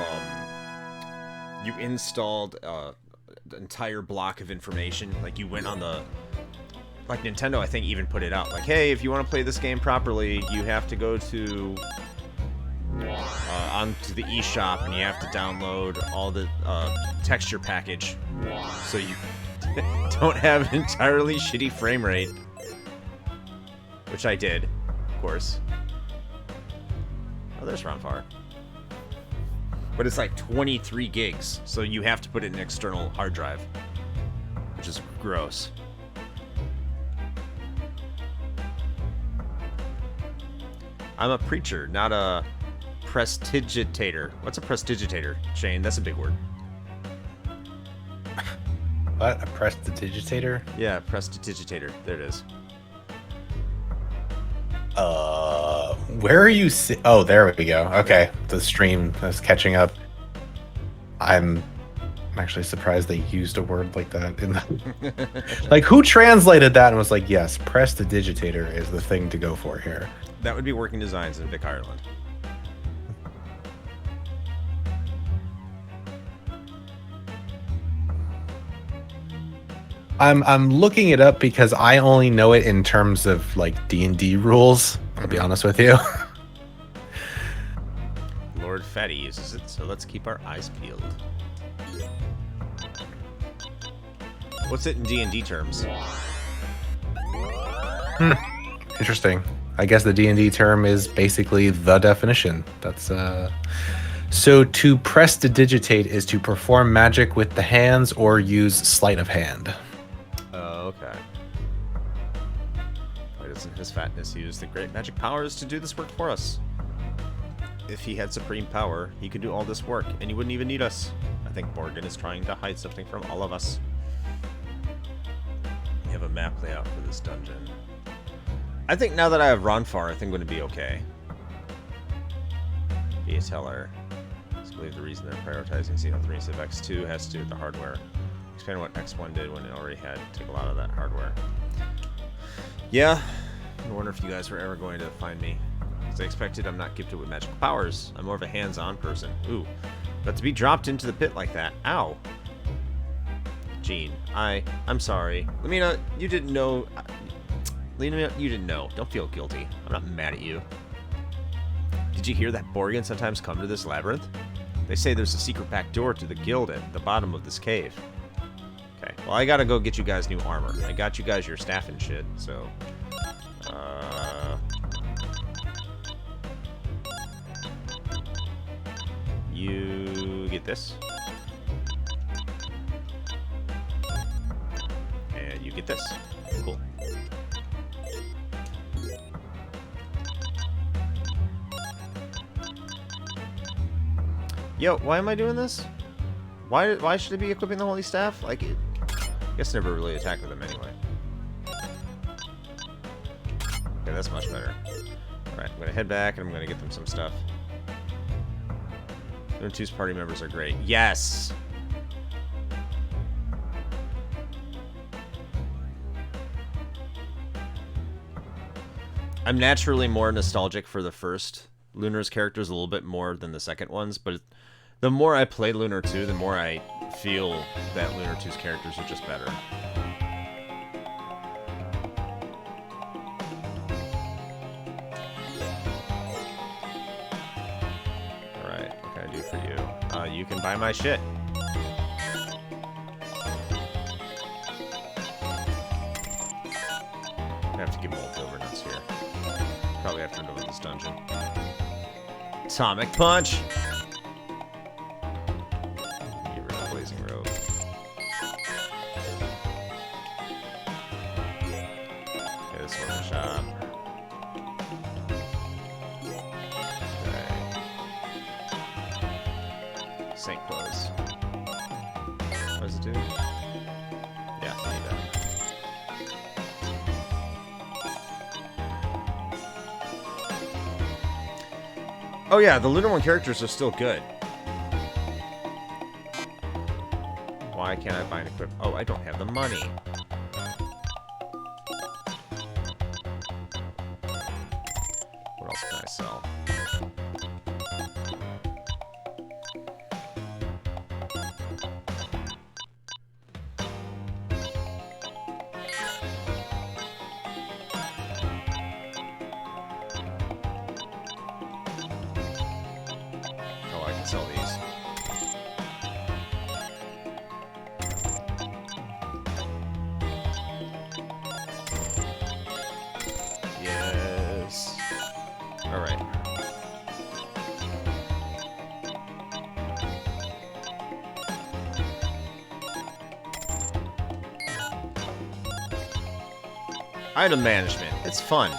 Speaker 1: installed the entire block of information. Like, you went on the... Like, Nintendo, I think, even put it out. Like, hey, if you want to play this game properly, you have to go to... onto the eShop, and you have to download all the texture package, so you don't have an entirely shitty frame rate. Which I did, of course. Oh, there's Ronfar. But it's like 23 gigs, so you have to put it in an external hard drive, which is gross. I'm a preacher, not a Prestidigitator. What's a prestidigitator? Shane, that's a big word.
Speaker 2: What? A prestidigitator?
Speaker 1: Yeah, prestidigitator. There it is.
Speaker 2: Where are you? Oh, there we go. Okay, the stream is catching up. I'm actually surprised they used a word like that in the. Like, who translated that and was like, "Yes, prestidigitator is the thing to go for here."
Speaker 1: That would be Working Designs in Vic, Ireland.
Speaker 2: I'm looking it up because I only know it in terms of like D&D rules. I'll be honest with you.
Speaker 1: Lord Fatty uses it, so let's keep our eyes peeled. What's it in D&D terms?
Speaker 2: Interesting. I guess the D&D term is basically the definition. That's so to prestidigitate is to perform magic with the hands or use sleight of hand.
Speaker 1: Oh, okay. Why doesn't his fatness use the great magic powers to do this work for us? If he had supreme power, he could do all this work, and he wouldn't even need us. I think Morgan is trying to hide something from all of us. We have a map layout for this dungeon. I think now that I have Ronfar, I think I'm going to be okay. Be a teller. I believe the reason they're prioritizing Xeno 3 instead of X2 has to do with the hardware. Expand what X1 did when it already had to take a lot of that hardware. Yeah, I wonder if you guys were ever going to find me. As I expected, I'm not gifted with magical powers. I'm more of a hands-on person. Ooh, but to be dropped into the pit like that, ow. Gene, I'm sorry. Lamina, you didn't know. Lena, you didn't know. Don't feel guilty. I'm not mad at you. Did you hear that Borgans sometimes come to this labyrinth? They say there's a secret back door to the guild at the bottom of this cave. Okay, well, I gotta go get you guys new armor. I got you guys your staff and shit, so... You get this. And you get this. Cool. Yo, why am I doing this? Why should I be equipping the holy staff? Like, I guess I never really attack with them anyway. Okay, that's much better. Alright, I'm gonna head back and I'm gonna get them some stuff. Lunar 2's party members are great. Yes! I'm naturally more nostalgic for the first Lunar's characters a little bit more than the second ones, but the more I play Lunar 2, the more I feel that Lunar 2's characters are just better. Alright, what can I do for you? You can buy my shit. I have to give multi overnuts here. Probably have to know this dungeon. Atomic Punch! Get rid of Blazing Robe. Okay, this one's a shop. Okay. Saint Clothes. What does it do? Yeah, I need that. Oh yeah, the Lunar 1 characters are still good. Why can't I buy and equip? Oh, I don't have the money. What else can I sell? Oh, I can sell these. Yes. All right. Item management. It's fun.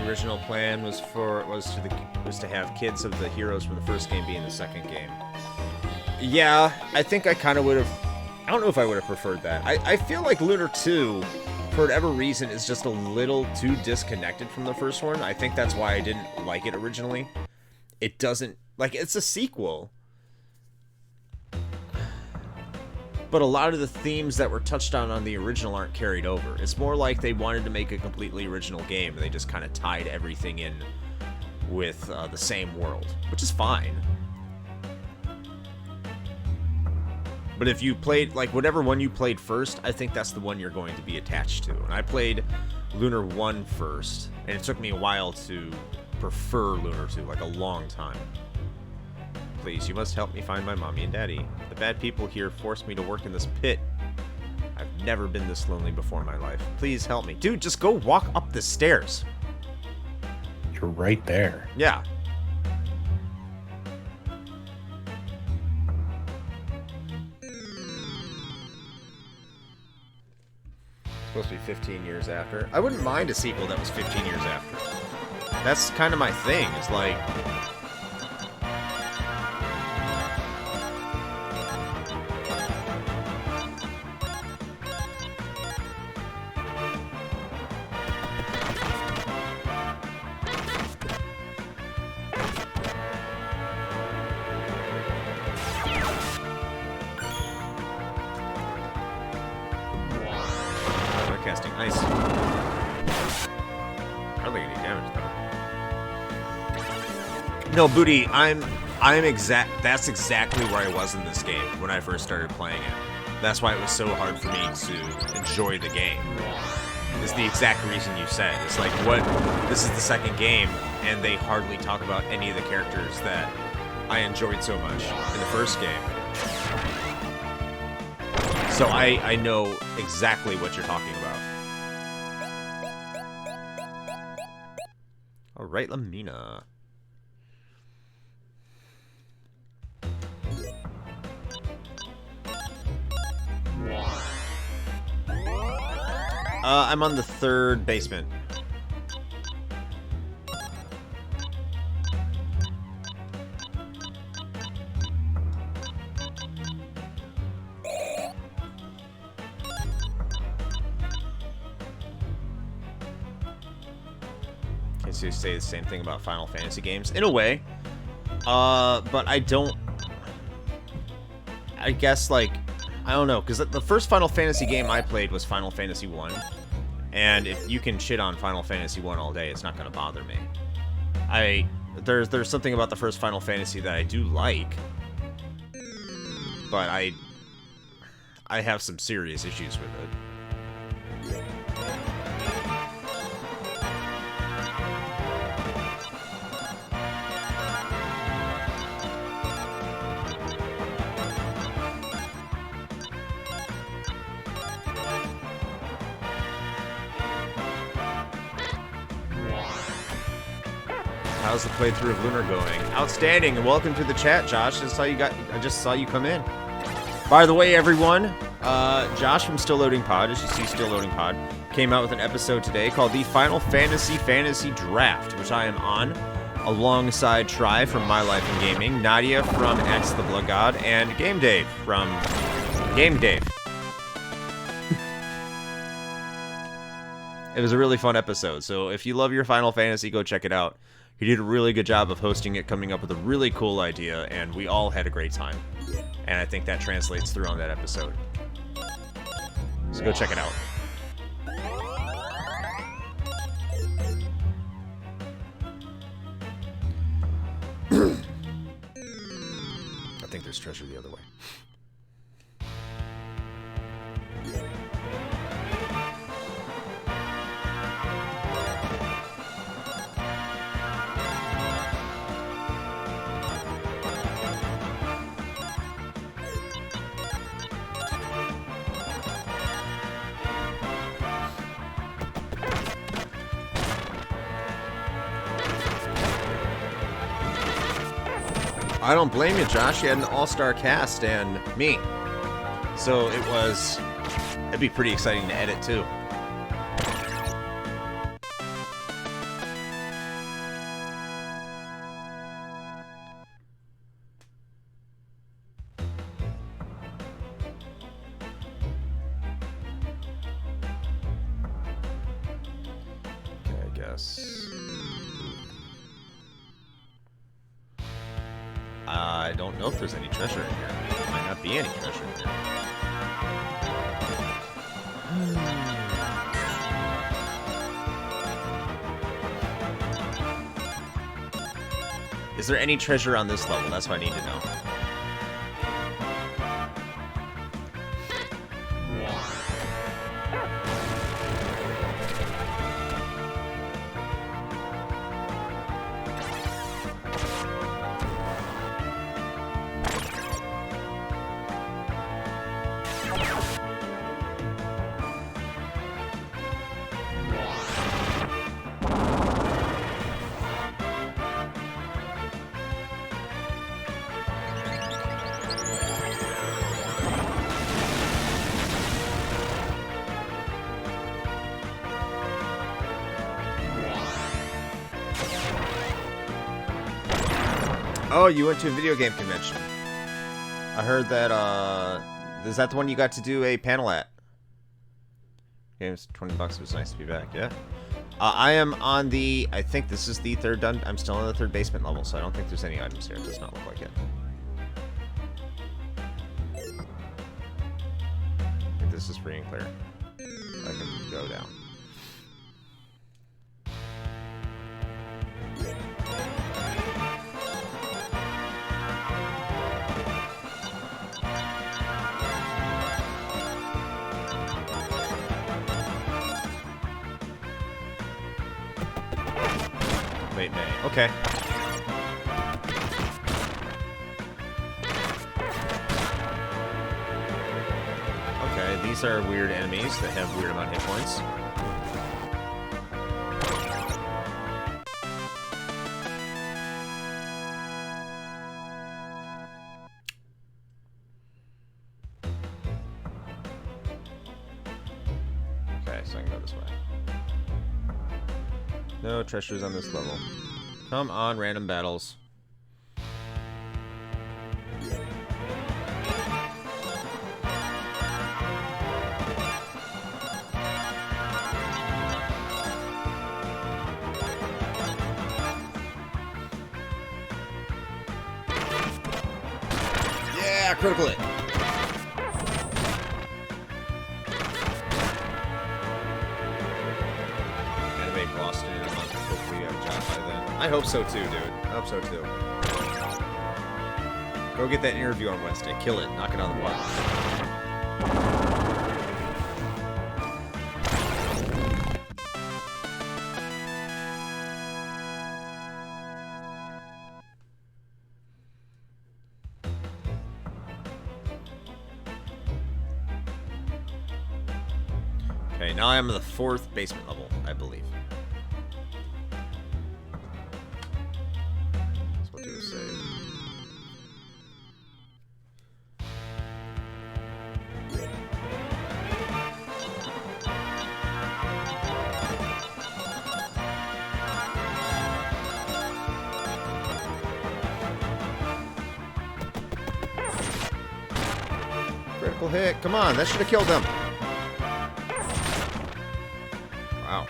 Speaker 1: original plan was to have kids of the heroes from the first game be in the second game. Yeah, I think I kind of would have. I don't know if I would have preferred that. I feel like Lunar 2, for whatever reason, is just a little too disconnected from the first one. I think that's why I didn't like it originally. It doesn't, like, it's a sequel, but a lot of the themes that were touched on the original aren't carried over. It's more like they wanted to make a completely original game, and they just kind of tied everything in with the same world, which is fine. But if you played, like, whatever one you played first, I think that's the one you're going to be attached to. And I played Lunar 1 first, and it took me a while to prefer Lunar 2, like a long time. Please, you must help me find my mommy and daddy. The bad people here forced me to work in this pit. I've never been this lonely before in my life. Please help me. Dude, just go walk up the stairs.
Speaker 2: You're right there.
Speaker 1: Yeah. Supposed to be 15 years after. I wouldn't mind a sequel that was 15 years after. That's kind of my thing. It's like... casting ice. Hardly any damage though. No, Booty, that's exactly where I was in this game when I first started playing it. That's why it was so hard for me to enjoy the game. It's the exact reason you said. It's like, this is the second game, and they hardly talk about any of the characters that I enjoyed so much in the first game. So I know exactly what you're talking about. Alright, Lamina. I'm on the third basement. To say the same thing about Final Fantasy games in a way, but I don't. I guess, like, I don't know, because the first Final Fantasy game I played was Final Fantasy 1, and if you can shit on Final Fantasy 1 all day, it's not going to bother me. There's something about the first Final Fantasy that I do like, but I have some serious issues with it. How's the playthrough of Lunar going? Outstanding, and welcome to the chat, Josh. I just saw you come in. By the way, everyone, Josh from Still Loading Pod, as you see, Still Loading Pod, came out with an episode today called the Final Fantasy Draft, which I am on, alongside Try from My Life in Gaming, Nadia from X the Blood God, and Game Dave from Game Dave. It was a really fun episode, so if you love your Final Fantasy, go check it out. He did a really good job of hosting it, coming up with a really cool idea, and we all had a great time. And I think that translates through on that episode. So go check it out. I think there's treasure the other way. I don't blame you, Josh. You had an all-star cast and me. So it'd be pretty exciting to edit too. guess. I don't know if there's any treasure in here. There might not be any treasure in here. Is there any treasure on this level? That's what I need to know. Oh, you went to a video game convention. I heard that, is that the one you got to do a panel at? Games, $20, it was nice to be back, yeah. I am on the, I think this is the third dungeon. I'm still on the third basement level, so I don't think there's any items here. It does not look like it. I think this is free and clear. I can go down. Wait, May. Okay. Okay, these are weird enemies that have weird amount of hit points. Okay, so I can go this way. No treasures on this level. Come on, random battles. Yeah, critical hit. I hope so too, dude. I hope so too. Go get that interview on Wednesday. Kill it. Knock it on the park. Okay, now I am in the 4th basement level, I believe. Critical hit. Come on, that should have killed them. Wow.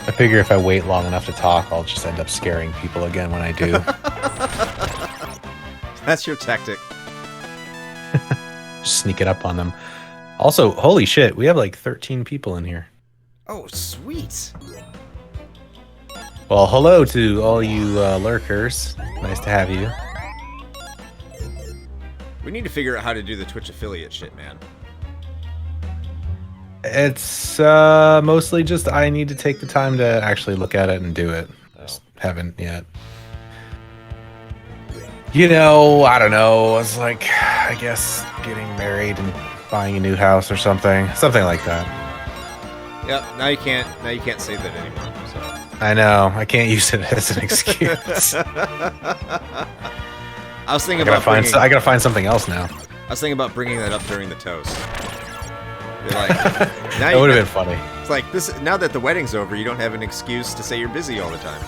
Speaker 2: I figure if I wait long enough to talk, I'll just end up scaring people again when I do.
Speaker 1: That's your tactic.
Speaker 2: Just sneaking up on them. Also, holy shit, we have like 13 people in here.
Speaker 1: Oh, sweet.
Speaker 2: Well, hello to all you lurkers. Nice to have you.
Speaker 1: We need to figure out how to do the Twitch affiliate shit, man.
Speaker 2: It's mostly just I need to take the time to actually look at it and do it. Just haven't yet. You know, I don't know. I was like, I guess getting married and buying a new house or something like that.
Speaker 1: Yep. Now you can't. Now you can't say that anymore. So.
Speaker 2: I know. I can't use it as an excuse.
Speaker 1: I was thinking
Speaker 2: I
Speaker 1: about
Speaker 2: gotta find something else now.
Speaker 1: I was thinking about bringing that up during the toast. You're like, now
Speaker 2: That would have been funny.
Speaker 1: It's like this. Now that the wedding's over, you don't have an excuse to say you're busy all the time.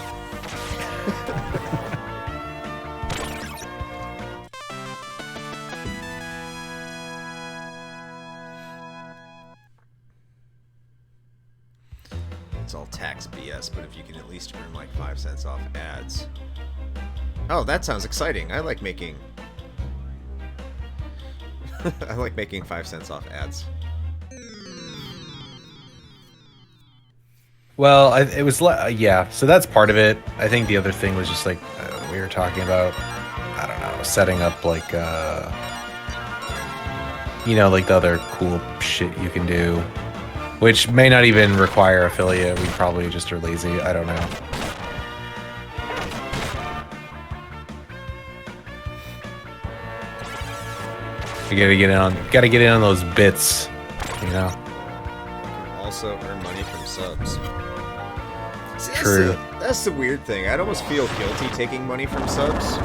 Speaker 1: It's all tax BS, but if you can at least earn like 5 cents off ads. Oh, that sounds exciting. I like making... I like making 5 cents off ads.
Speaker 2: Well, it was yeah. So that's part of it. I think the other thing was just like we were talking about. I don't know, setting up like you know, like the other cool shit you can do, which may not even require affiliate. We probably just are lazy. I don't know. You gotta get in on those bits, you know.
Speaker 1: Also earn money from subs. See,
Speaker 2: True.
Speaker 1: That's the weird thing. I'd almost feel guilty taking money from subs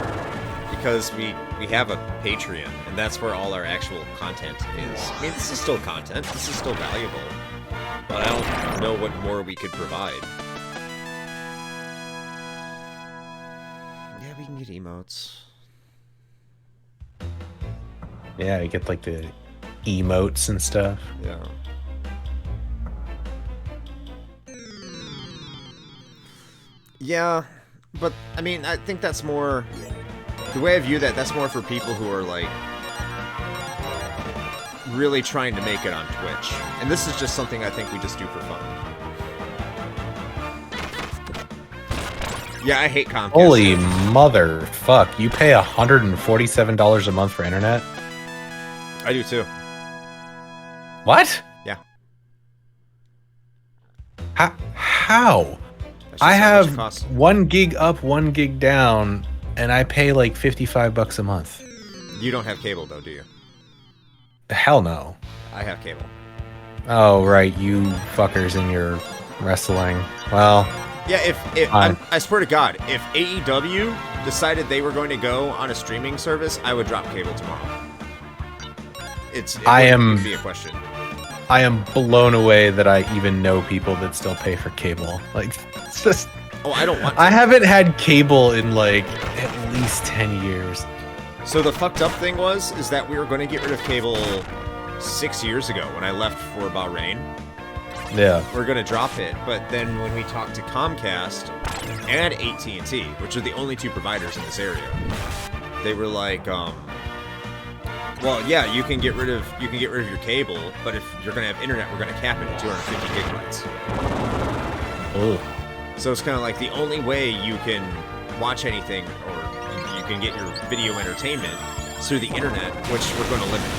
Speaker 1: because we have a Patreon, and that's where all our actual content is. I mean, this is still content. This is still valuable, but I don't know what more we could provide. Yeah, we can get emotes.
Speaker 2: Yeah, you get like the emotes and stuff.
Speaker 1: Yeah. Yeah, but I mean, I think that's more... The way I view that, that's more for people who are like really trying to make it on Twitch. And this is just something I think we just do for fun. Yeah, I hate Comcast.
Speaker 2: Holy motherfuck. You pay $147 a month for internet?
Speaker 1: I do too.
Speaker 2: What?
Speaker 1: Yeah.
Speaker 2: How?
Speaker 1: That's just
Speaker 2: I
Speaker 1: how much it
Speaker 2: have
Speaker 1: costs.
Speaker 2: 1 gig up, 1 gig down, and I pay like $55 a month.
Speaker 1: You don't have cable though, do you?
Speaker 2: Hell no.
Speaker 1: I have cable.
Speaker 2: Oh, right. You fuckers in your wrestling. Well,
Speaker 1: Yeah, if I swear to God, if AEW decided they were going to go on a streaming service, I would drop cable tomorrow. It wouldn't be a question.
Speaker 2: I am blown away that I even know people that still pay for cable. Like, it's just...
Speaker 1: Oh, I don't want to.
Speaker 2: I haven't had cable in like at least 10 years.
Speaker 1: So the fucked up thing is that we were going to get rid of cable 6 years ago when I left for Bahrain.
Speaker 2: Yeah.
Speaker 1: We're going to drop it, but then when we talked to Comcast and AT&T, which are the only two providers in this area, they were like, well, yeah, you can get rid of your cable, but if you're going to have internet, we're going to cap it at 250 gigabytes.
Speaker 2: Oh.
Speaker 1: So it's kind of like the only way you can watch anything or you can get your video entertainment is through the internet, which we're going to limit.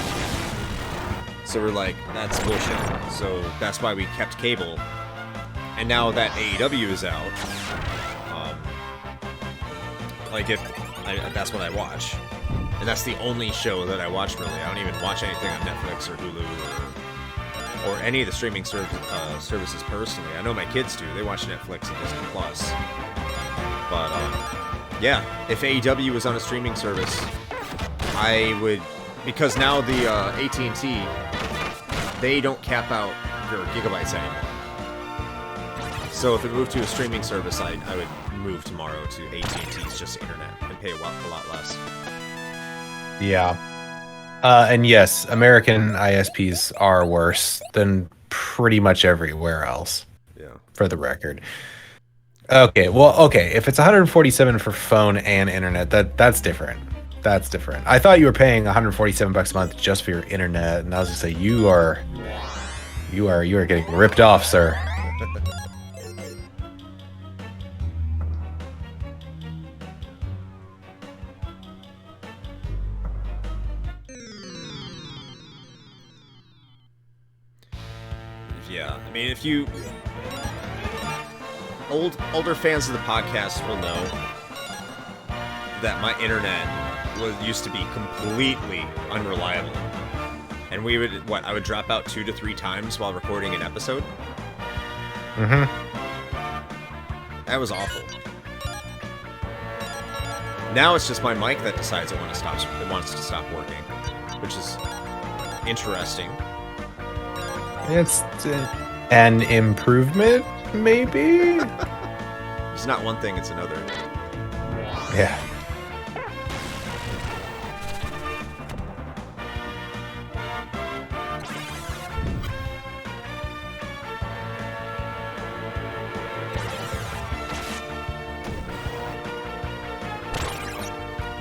Speaker 1: So we're like, that's bullshit. So that's why we kept cable. And now that AEW is out, like that's what I watch. And that's the only show that I watch, really. I don't even watch anything on Netflix or Hulu or any of the streaming services personally. I know my kids do. They watch Netflix and Disney Plus. But, yeah, if AEW was on a streaming service, I would... Because now the AT&T, they don't cap out your gigabytes anymore. So if it moved to a streaming service, I would move tomorrow to AT&T's just internet and pay a lot less.
Speaker 2: Yeah. And yes, American ISPs are worse than pretty much everywhere else.
Speaker 1: Yeah. For
Speaker 2: the record. Okay, well, okay. If it's 147 for phone and internet, that's different. That's different. I thought you were paying $147 a month just for your internet, and I was gonna say you are getting ripped off, sir.
Speaker 1: Yeah, I mean, if you... Older fans of the podcast will know that my internet used to be completely unreliable. And I would drop out 2 to 3 times while recording an episode.
Speaker 2: Mm-hmm.
Speaker 1: That was awful. Now it's just my mic that decides it wants to stop working, which is interesting.
Speaker 2: It's an improvement, maybe?
Speaker 1: It's not one thing, it's another.
Speaker 2: Yeah.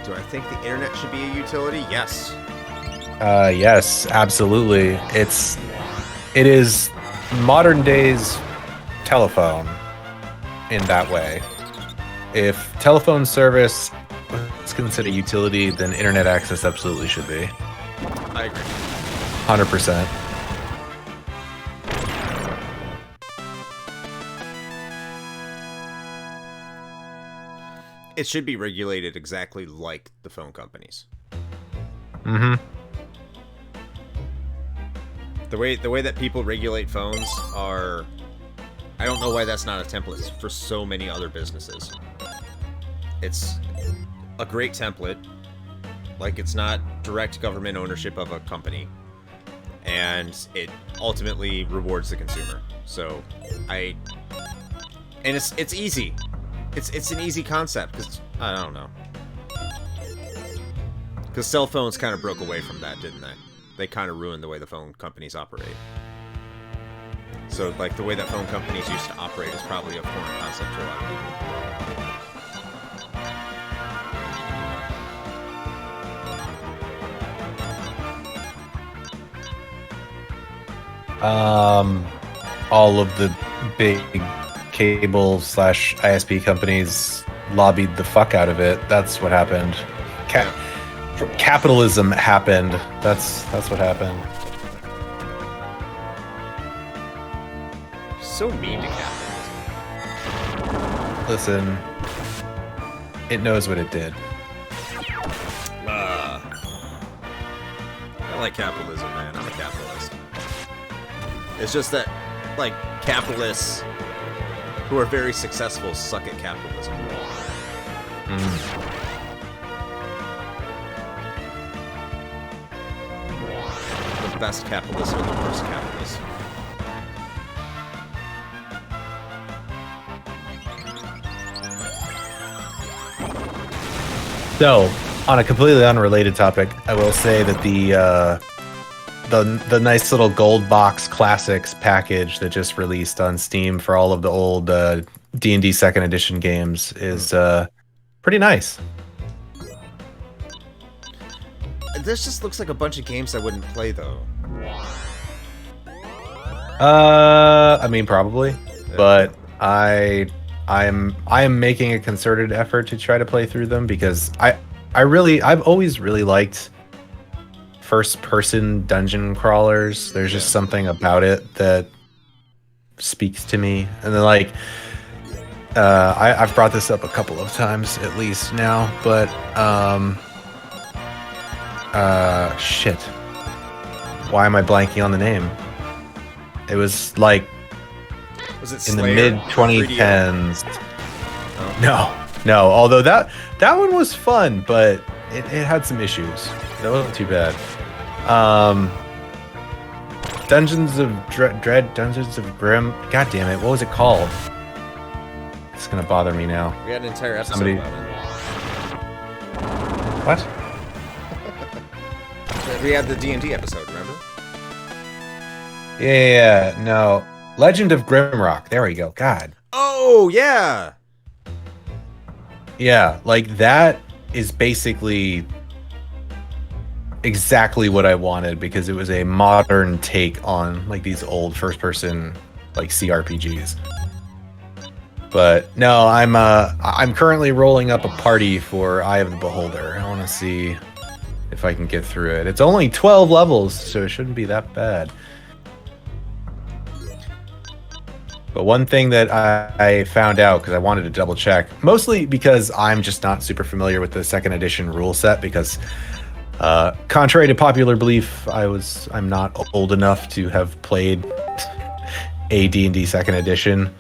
Speaker 1: Do I think the internet should be a utility? Yes.
Speaker 2: Yes, absolutely. It is modern day's telephone in that way. If telephone service is considered a utility, then internet access absolutely should be.
Speaker 1: I agree.
Speaker 2: 100%.
Speaker 1: It should be regulated exactly like the phone companies.
Speaker 2: Mm-hmm.
Speaker 1: The way that people regulate phones are... I don't know why that's not a template for so many other businesses. It's a great template. Like, it's not direct government ownership of a company. And it ultimately rewards the consumer. So, and it's easy. It's an easy concept, because, I don't know. Because cell phones kind of broke away from that, didn't they? They kind of ruined the way the phone companies operate. So, like, the way that phone companies used to operate is probably a foreign concept to a lot of
Speaker 2: people. All of the big cable / ISP companies lobbied the fuck out of it. That's what happened. Capitalism happened. That's what happened.
Speaker 1: So mean to capitalism.
Speaker 2: Listen, it knows what it did.
Speaker 1: I like capitalism, man. I'm a capitalist. It's just that, like, capitalists who are very successful suck at capitalism. The best capitalists are the worst capitalists.
Speaker 2: So, on a completely unrelated topic, I will say that the nice little gold box classics package that just released on Steam for all of the old D&D 2nd edition games is pretty nice.
Speaker 1: This just looks like a bunch of games I wouldn't play, though.
Speaker 2: I mean, probably, but I am making a concerted effort to try to play through them because I've always really liked first person dungeon crawlers. There's just something about it that speaks to me. And then, like, I've brought this up a couple of times at least now, but shit. Why am I blanking on the name? It was like in the mid 2010s. Oh. No. Although that one was fun, but it had some issues. That wasn't too bad. Dungeons of Dread, Dungeons of Grim. God damn it! What was it called? It's gonna bother me now.
Speaker 1: We had an entire episode about it.
Speaker 2: What?
Speaker 1: We had the D&D episode, remember?
Speaker 2: Yeah, no. Legend of Grimrock. There we go. God.
Speaker 1: Oh, yeah!
Speaker 2: Yeah, like that is basically exactly what I wanted because it was a modern take on like these old first-person like CRPGs. But no, I'm currently rolling up a party for Eye of the Beholder. I want to see if I can get through it. It's only 12 levels, so it shouldn't be that bad. But one thing that I found out, because I wanted to double check, mostly because I'm just not super familiar with the second edition rule set, because contrary to popular belief, I'm not old enough to have played a D&D second edition.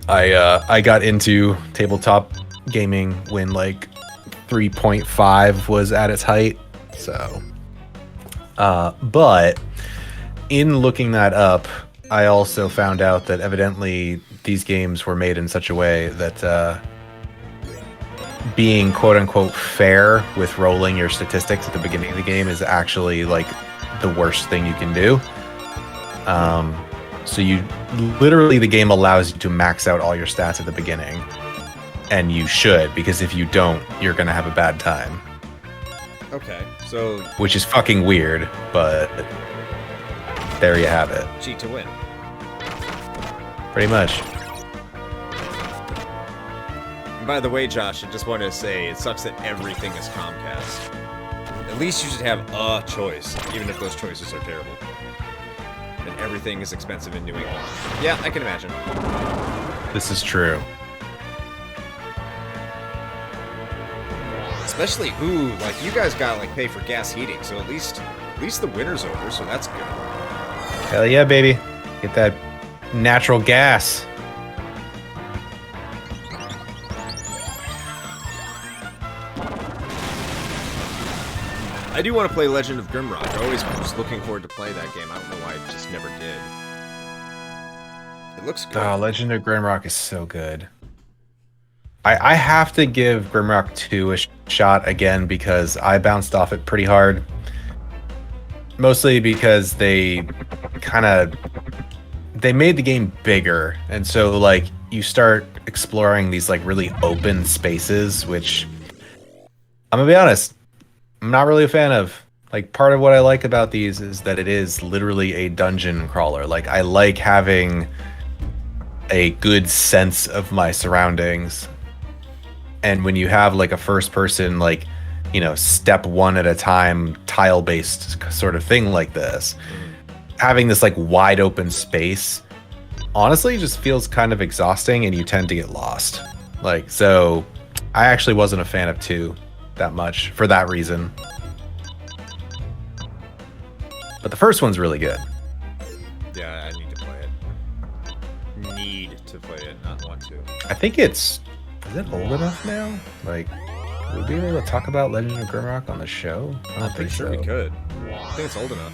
Speaker 2: I got into tabletop gaming when like 3.5 was at its height. So but in looking that up, I also found out that evidently these games were made in such a way that being quote-unquote fair with rolling your statistics at the beginning of the game is actually like the worst thing you can do. So you literally, the game allows you to max out all your stats at the beginning, and you should, because if you don't, you're gonna have a bad time.
Speaker 1: Okay, so
Speaker 2: which is fucking weird, but there you have it.
Speaker 1: cheat to win.
Speaker 2: Pretty much.
Speaker 1: And by the way, Josh, I just wanted to say it sucks that everything is Comcast. At least you should have a choice, even if those choices are terrible. And everything is expensive in New England. Yeah, I can imagine.
Speaker 2: This is true.
Speaker 1: Especially like you guys gotta like pay for gas heating, so at least the winter's over, so that's good.
Speaker 2: Hell yeah, baby. Get that natural gas.
Speaker 1: I do want to play Legend of Grimrock. I always was looking forward to play that game. I don't know why I just never did. It looks good.
Speaker 2: Oh, Legend of Grimrock is so good. I have to give Grimrock 2 a shot again because I bounced off it pretty hard. Mostly because they made the game bigger, and so like you start exploring these like really open spaces, which I'm gonna be honest, I'm not really a fan of. Like, part of what I like about these is that it is literally a dungeon crawler. Like, I like having a good sense of my surroundings. And when you have like a first person, like, you know, step one at a time, tile based sort of thing like this, having this like wide open space, honestly, just feels kind of exhausting and you tend to get lost. Like, so I actually wasn't a fan of 2 that much for that reason. But the first one's really good.
Speaker 1: Yeah, I need to play it. Need to play it, not want to.
Speaker 2: I think is it old enough now? Like, would we be able to talk about Legend of Grimrock on the show? I don't think
Speaker 1: Sure
Speaker 2: so.
Speaker 1: we could. I think it's old enough.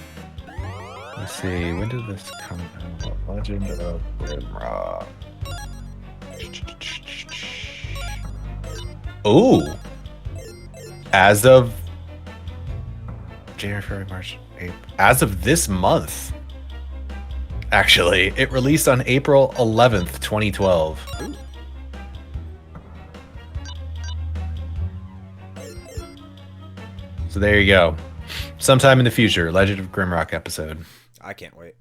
Speaker 2: Let's see, when did this come out? Legend of Grimrock. Oh! As of January, February, March, April. As of this month, actually, it released on April 11th, 2012.
Speaker 1: Ooh.
Speaker 2: So there you go. Sometime in the future, Legend of Grimrock episode.
Speaker 1: I can't wait.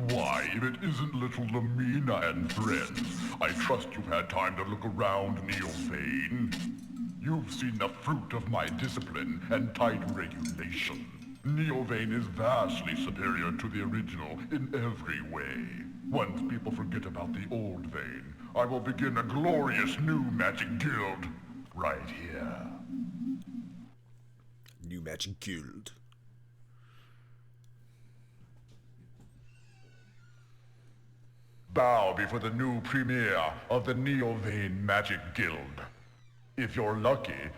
Speaker 3: Why, if it isn't little Lamina and friends, I trust you've had time to look around Neovane. You've seen the fruit of my discipline and tight regulation. Neovane is vastly superior to the original in every way. Once people forget about the old Vane, I will begin a glorious new magic guild right here.
Speaker 1: New Magic Guild.
Speaker 3: Bow before the new premier of the Neovane Magic Guild. If you're lucky,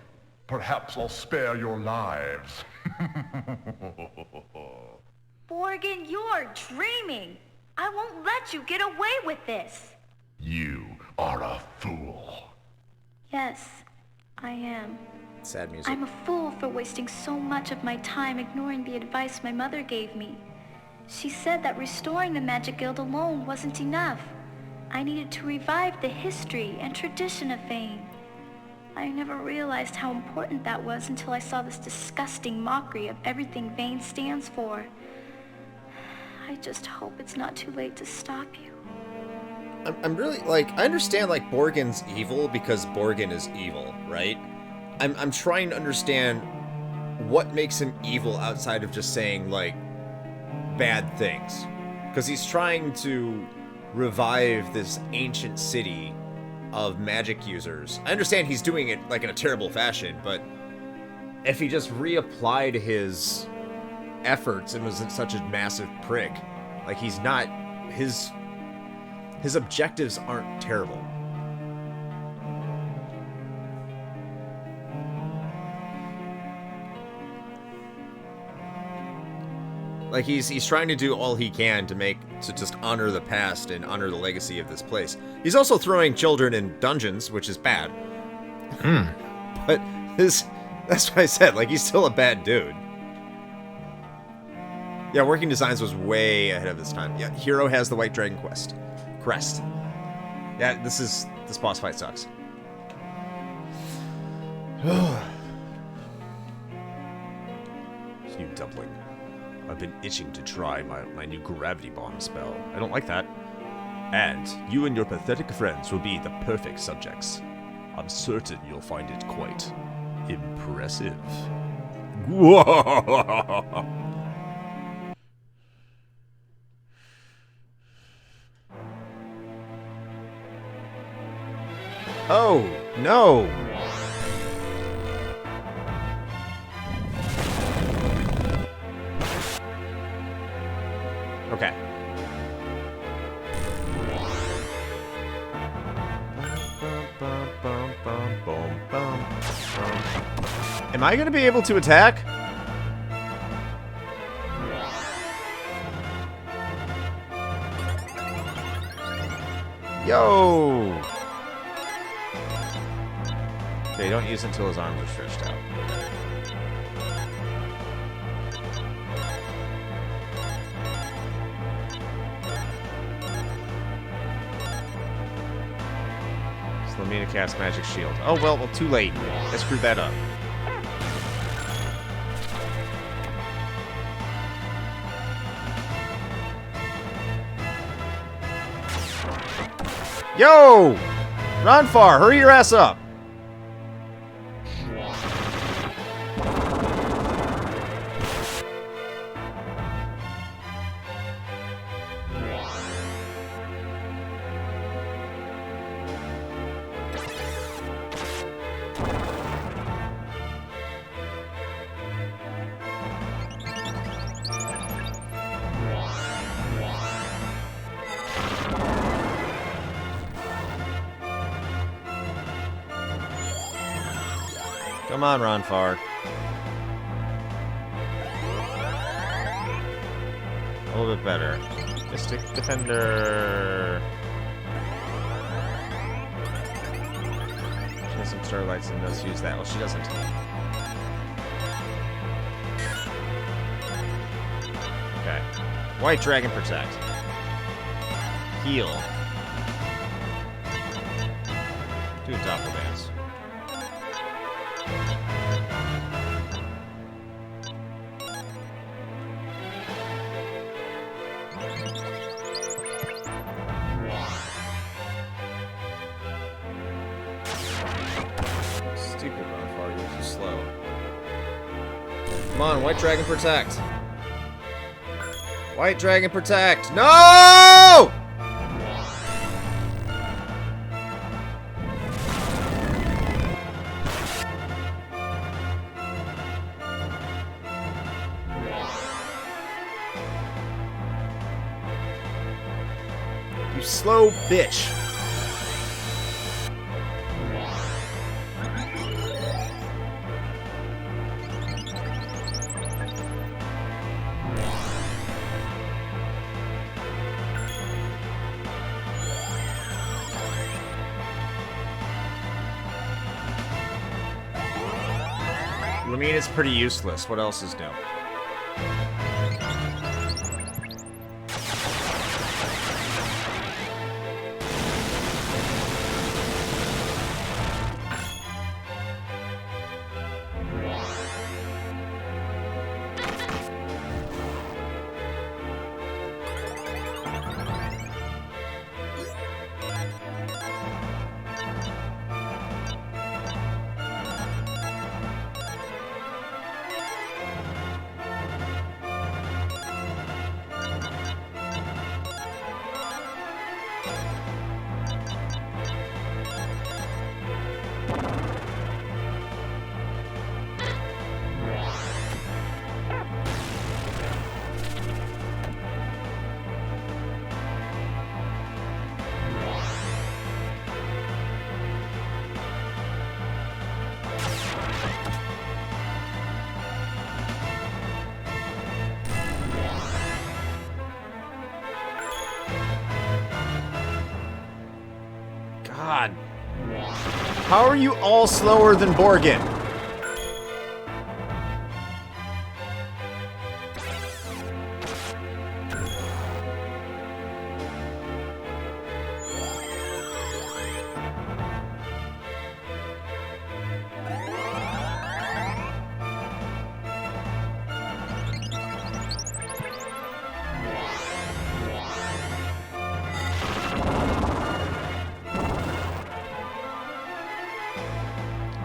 Speaker 3: perhaps I'll spare your lives.
Speaker 4: Borgin, you're dreaming. I won't let you get away with this.
Speaker 3: You are a fool.
Speaker 4: Yes, I am.
Speaker 1: Sad music.
Speaker 4: I'm a fool for wasting so much of my time ignoring the advice my mother gave me. She said that restoring the Magic Guild alone wasn't enough. I needed to revive the history and tradition of Vane. I never realized how important that was until I saw this disgusting mockery of everything Vane stands for. I just hope it's not too late to stop you.
Speaker 1: I'm really, like, I understand, like, Borgin's evil because Borgin is evil, right? I'm trying to understand what makes him evil outside of just saying, like, bad things. Because he's trying to revive this ancient city of magic users. I understand he's doing it like in a terrible fashion, but if he just reapplied his efforts and wasn't such a massive prick, like he's not, his objectives aren't terrible. Like he's trying to do all he can to just honor the past and honor the legacy of this place. He's also throwing children in dungeons, which is bad. But that's what I said, like he's still a bad dude. Yeah, Working Designs was way ahead of its time. Yeah, Hero has the White Dragon crest. Yeah, this boss fight sucks. New doubling. I've been itching to try my new gravity bomb spell. I don't like that. And you and your pathetic friends will be the perfect subjects. I'm certain you'll find it quite impressive. Oh, no! Okay. Am I gonna be able to attack? Yo! Okay, don't use it until his arms are stretched out. Slow me to cast Magic Shield. Oh, well, too late. I screwed that up. Yo! Ronfar, hurry your ass up! Come on, Ronfar. A little bit better. Mystic Defender. She has some starlights and does use that. Well, she doesn't. Okay. White Dragon Protect. Heal. Do a doppel dance. Stupid Ronfar, you're too slow. Come on, White Dragon Protect. White Dragon Protect. No! You slow bitch. I mean, it's pretty useless. What else is new? How are you all slower than Borgin?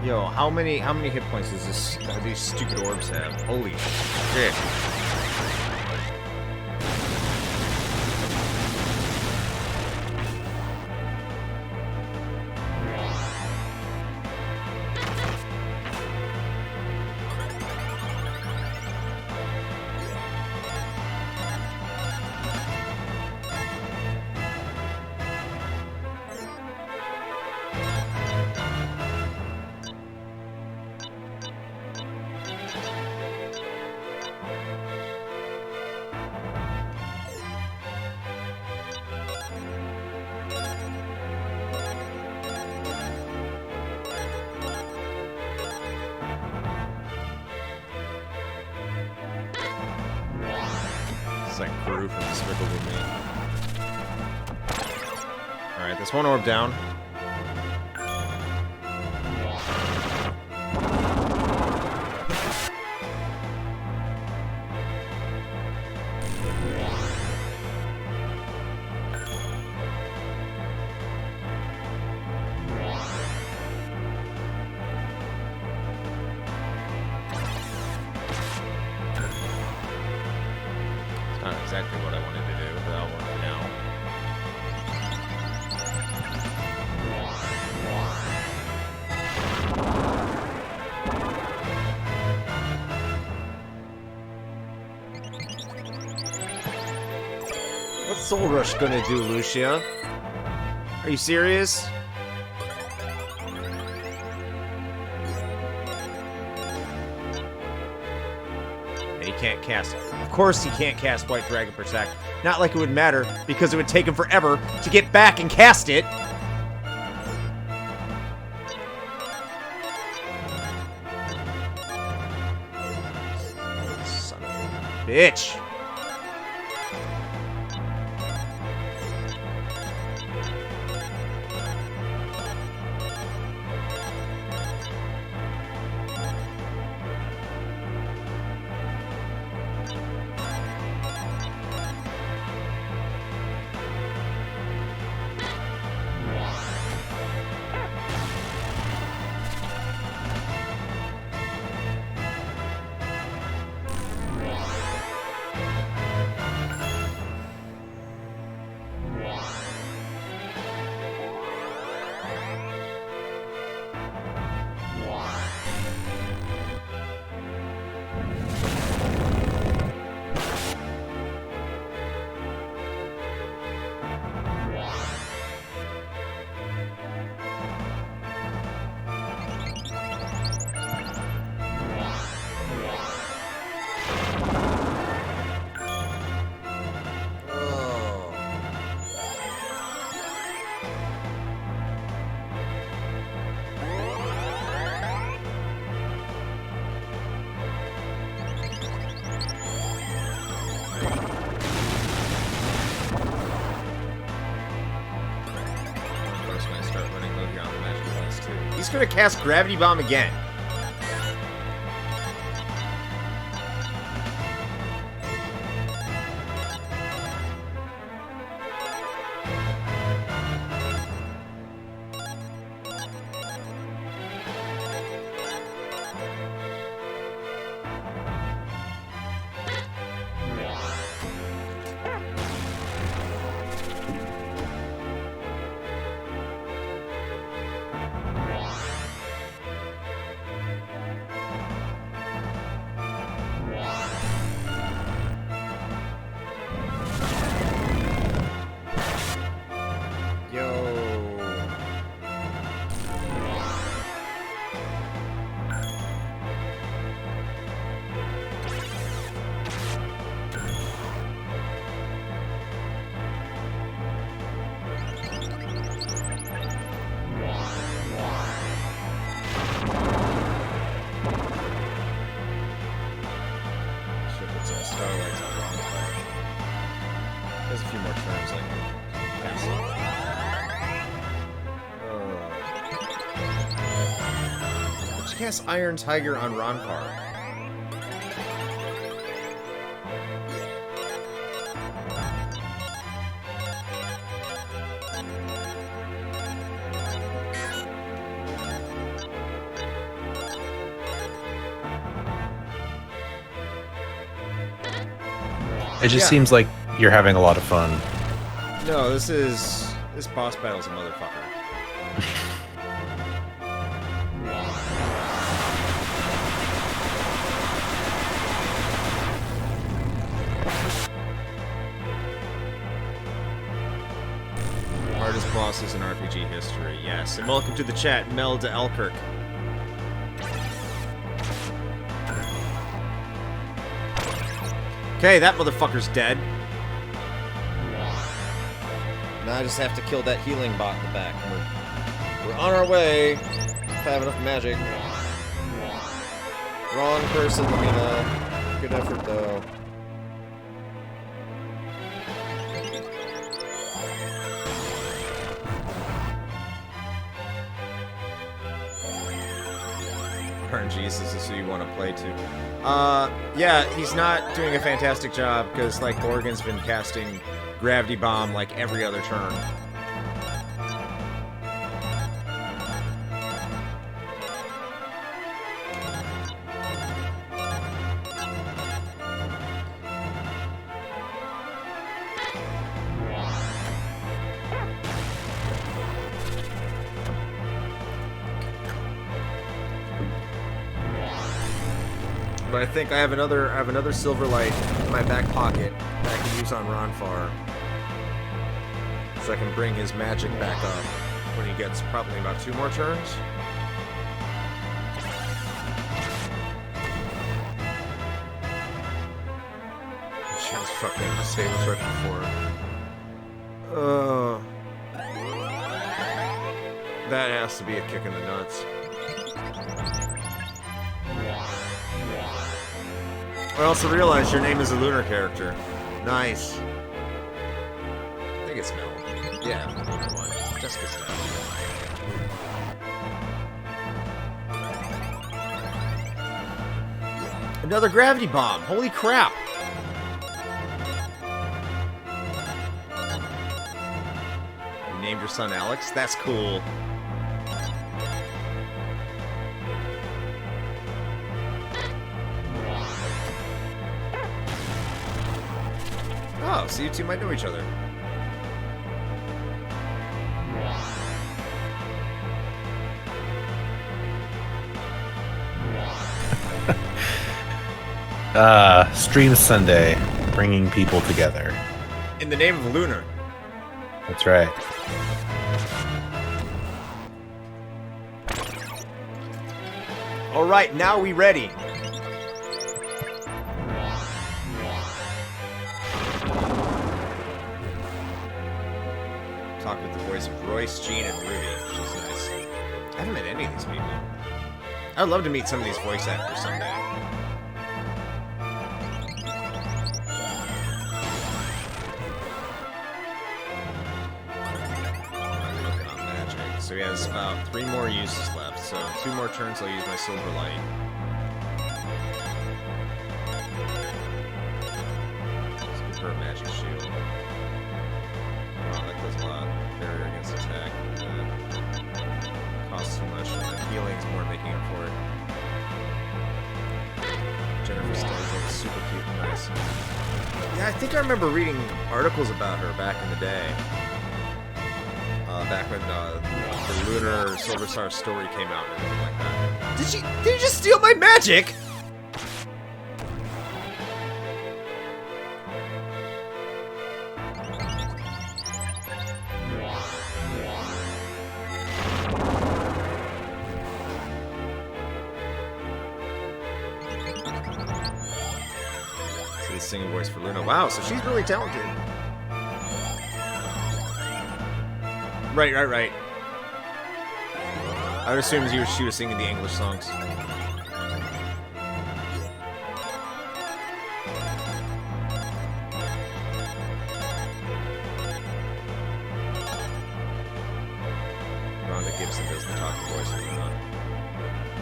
Speaker 1: Yo, how many hit points does these stupid orbs have? Holy shit. It's like Peru from Despicable Me. Alright, this one orb down. Not exactly what I wanted to do, but that'll work now. What's Soul Rush gonna do, Lucia? Are you serious? He can't cast it. Of course he can't cast White Dragon Protect. Not like it would matter, because it would take him forever to get back and cast it. Son of a bitch. He's gonna cast Gravity Bomb again. Starlight's on wrong part. There's a few more turns I can pass on. But you cast Iron Tiger on Ronfar.
Speaker 2: It just
Speaker 1: Yeah.
Speaker 2: seems like you're having a lot of fun.
Speaker 1: No, this boss battle's a motherfucker. Hardest bosses in RPG history, yes. And welcome to the chat, Mel de Elkirk. Okay, that motherfucker's dead. Now I just have to kill that healing bot in the back. We're on our way. If I have enough magic. Wrong person, Lena. Good effort, though. RNGs, is this who you want to play to? Yeah, he's not doing a fantastic job, because, like, Morgan's been casting Gravity Bomb, like, every other turn. But I think I have another silver light in my back pocket that I can use on Ronfar, so I can bring his magic back up when he gets probably about 2 more turns. Just fucking save us right before. That has to be a kick in the nuts. I also realized your name is a Lunar character. Nice. I think it's Mel. Yeah, Lunar one. Jessica's dead. Another gravity bomb. Holy crap. You named your son Alex? That's cool. Oh, so you two might know each other.
Speaker 2: Stream Sunday, bringing people together.
Speaker 1: In the name of Lunar.
Speaker 2: That's right.
Speaker 1: All right, now we ready. Talk with the voice of Royce, Jean, and Ruby, which is nice. I haven't met any of these people. I'd love to meet some of these voice actors someday. Looking on magic. So he has about 3 more uses left. So 2 more turns, I'll use my silver light. Let's give her a magic shield. Wow, that does a lot. Barrier against attack. Costs too much. Healing's more making up for it. Jennifer Stage, super cute and nice. Yeah, I think I remember reading articles about her back in the day. Back when the Lunar Silver Star story came out and everything like that. Did you just steal my magic? Singing voice for Luna. Wow, so she's really talented. Right. I would assume she was singing the English songs.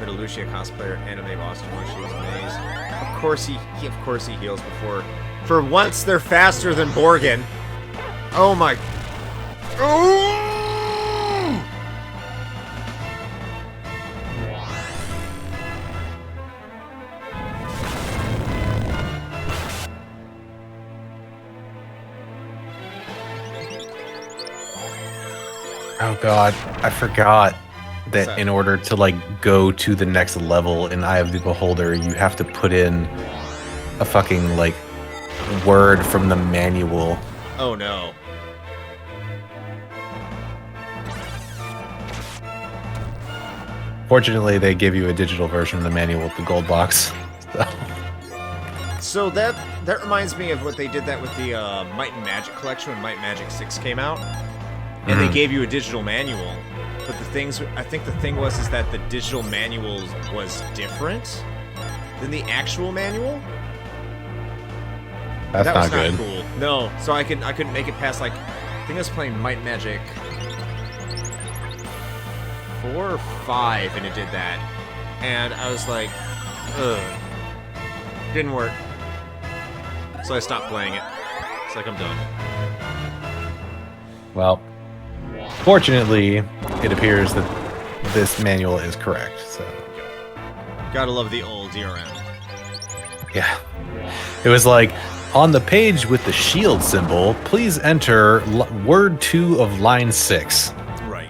Speaker 1: heard a Lucia cosplayer anime Boston once. She was amazed. Of course he heals before. For once, they're faster than Borgin. Oh my. Oh!
Speaker 2: Oh god, I forgot that in order to like go to the next level in Eye of the Beholder, you have to put in a fucking like word from the manual.
Speaker 1: Oh no.
Speaker 2: Fortunately, they give you a digital version of the manual with the gold box.
Speaker 1: So that reminds me of what they did that with the Might and Magic collection when Might and Magic 6 came out. And they gave you a digital manual. But I think the thing was that the digital manual was different than the actual manual.
Speaker 2: That's
Speaker 1: that
Speaker 2: not
Speaker 1: was
Speaker 2: good.
Speaker 1: Not cool. No, so I couldn't make it past like I think I was playing Might and Magic 4 or 5 and it did that. And I was like, ugh. Didn't work. So I stopped playing it. It's like I'm done.
Speaker 2: Well, fortunately, it appears that this manual is correct, so...
Speaker 1: Gotta love the old DRM.
Speaker 2: Yeah. It was like, on the page with the shield symbol, please enter word 2 of line 6.
Speaker 1: Right.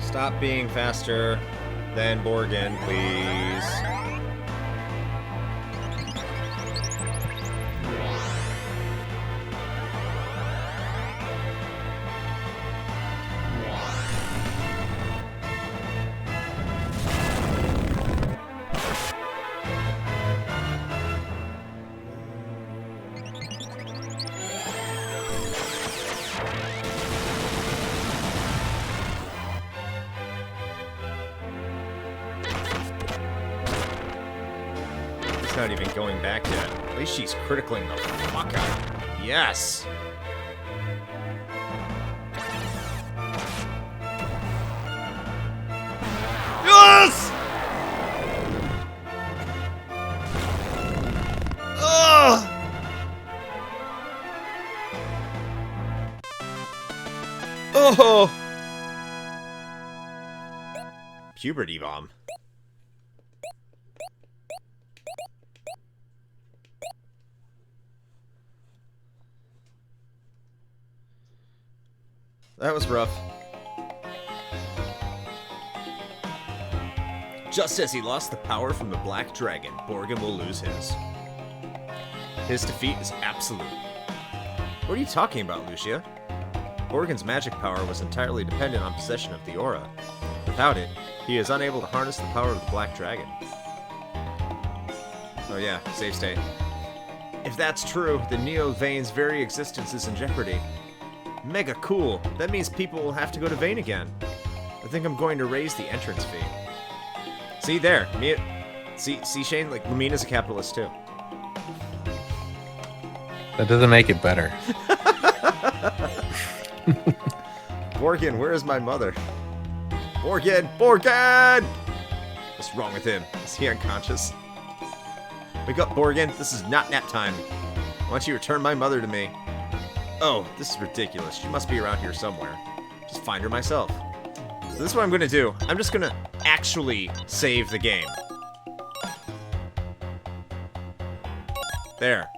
Speaker 1: Stop being faster than Borgin, please. Not even going back yet. At least she's criticaling the fuck out. Yes! Yes! Ugh! Oh! Puberty bomb. That was rough. Just as he lost the power from the Black Dragon, Borgin will lose his. His defeat is absolute. What are you talking about, Lucia? Borgin's magic power was entirely dependent on possession of the aura. Without it, he is unable to harness the power of the Black Dragon. Oh yeah, save state. If that's true, the Neo Vane's very existence is in jeopardy. Mega cool. That means people will have to go to Vane again. I think I'm going to raise the entrance fee. See there, see Shane, like Lumina's a capitalist too.
Speaker 2: That doesn't make it better.
Speaker 1: Borgin, where is my mother? Borgin! Borgin! What's wrong with him? Is he unconscious? Wake up, Borgin. This is not nap time. Why don't you return my mother to me? Oh, this is ridiculous. She must be around here somewhere. Just find her myself. So this is what I'm gonna do. I'm just gonna actually save the game. There.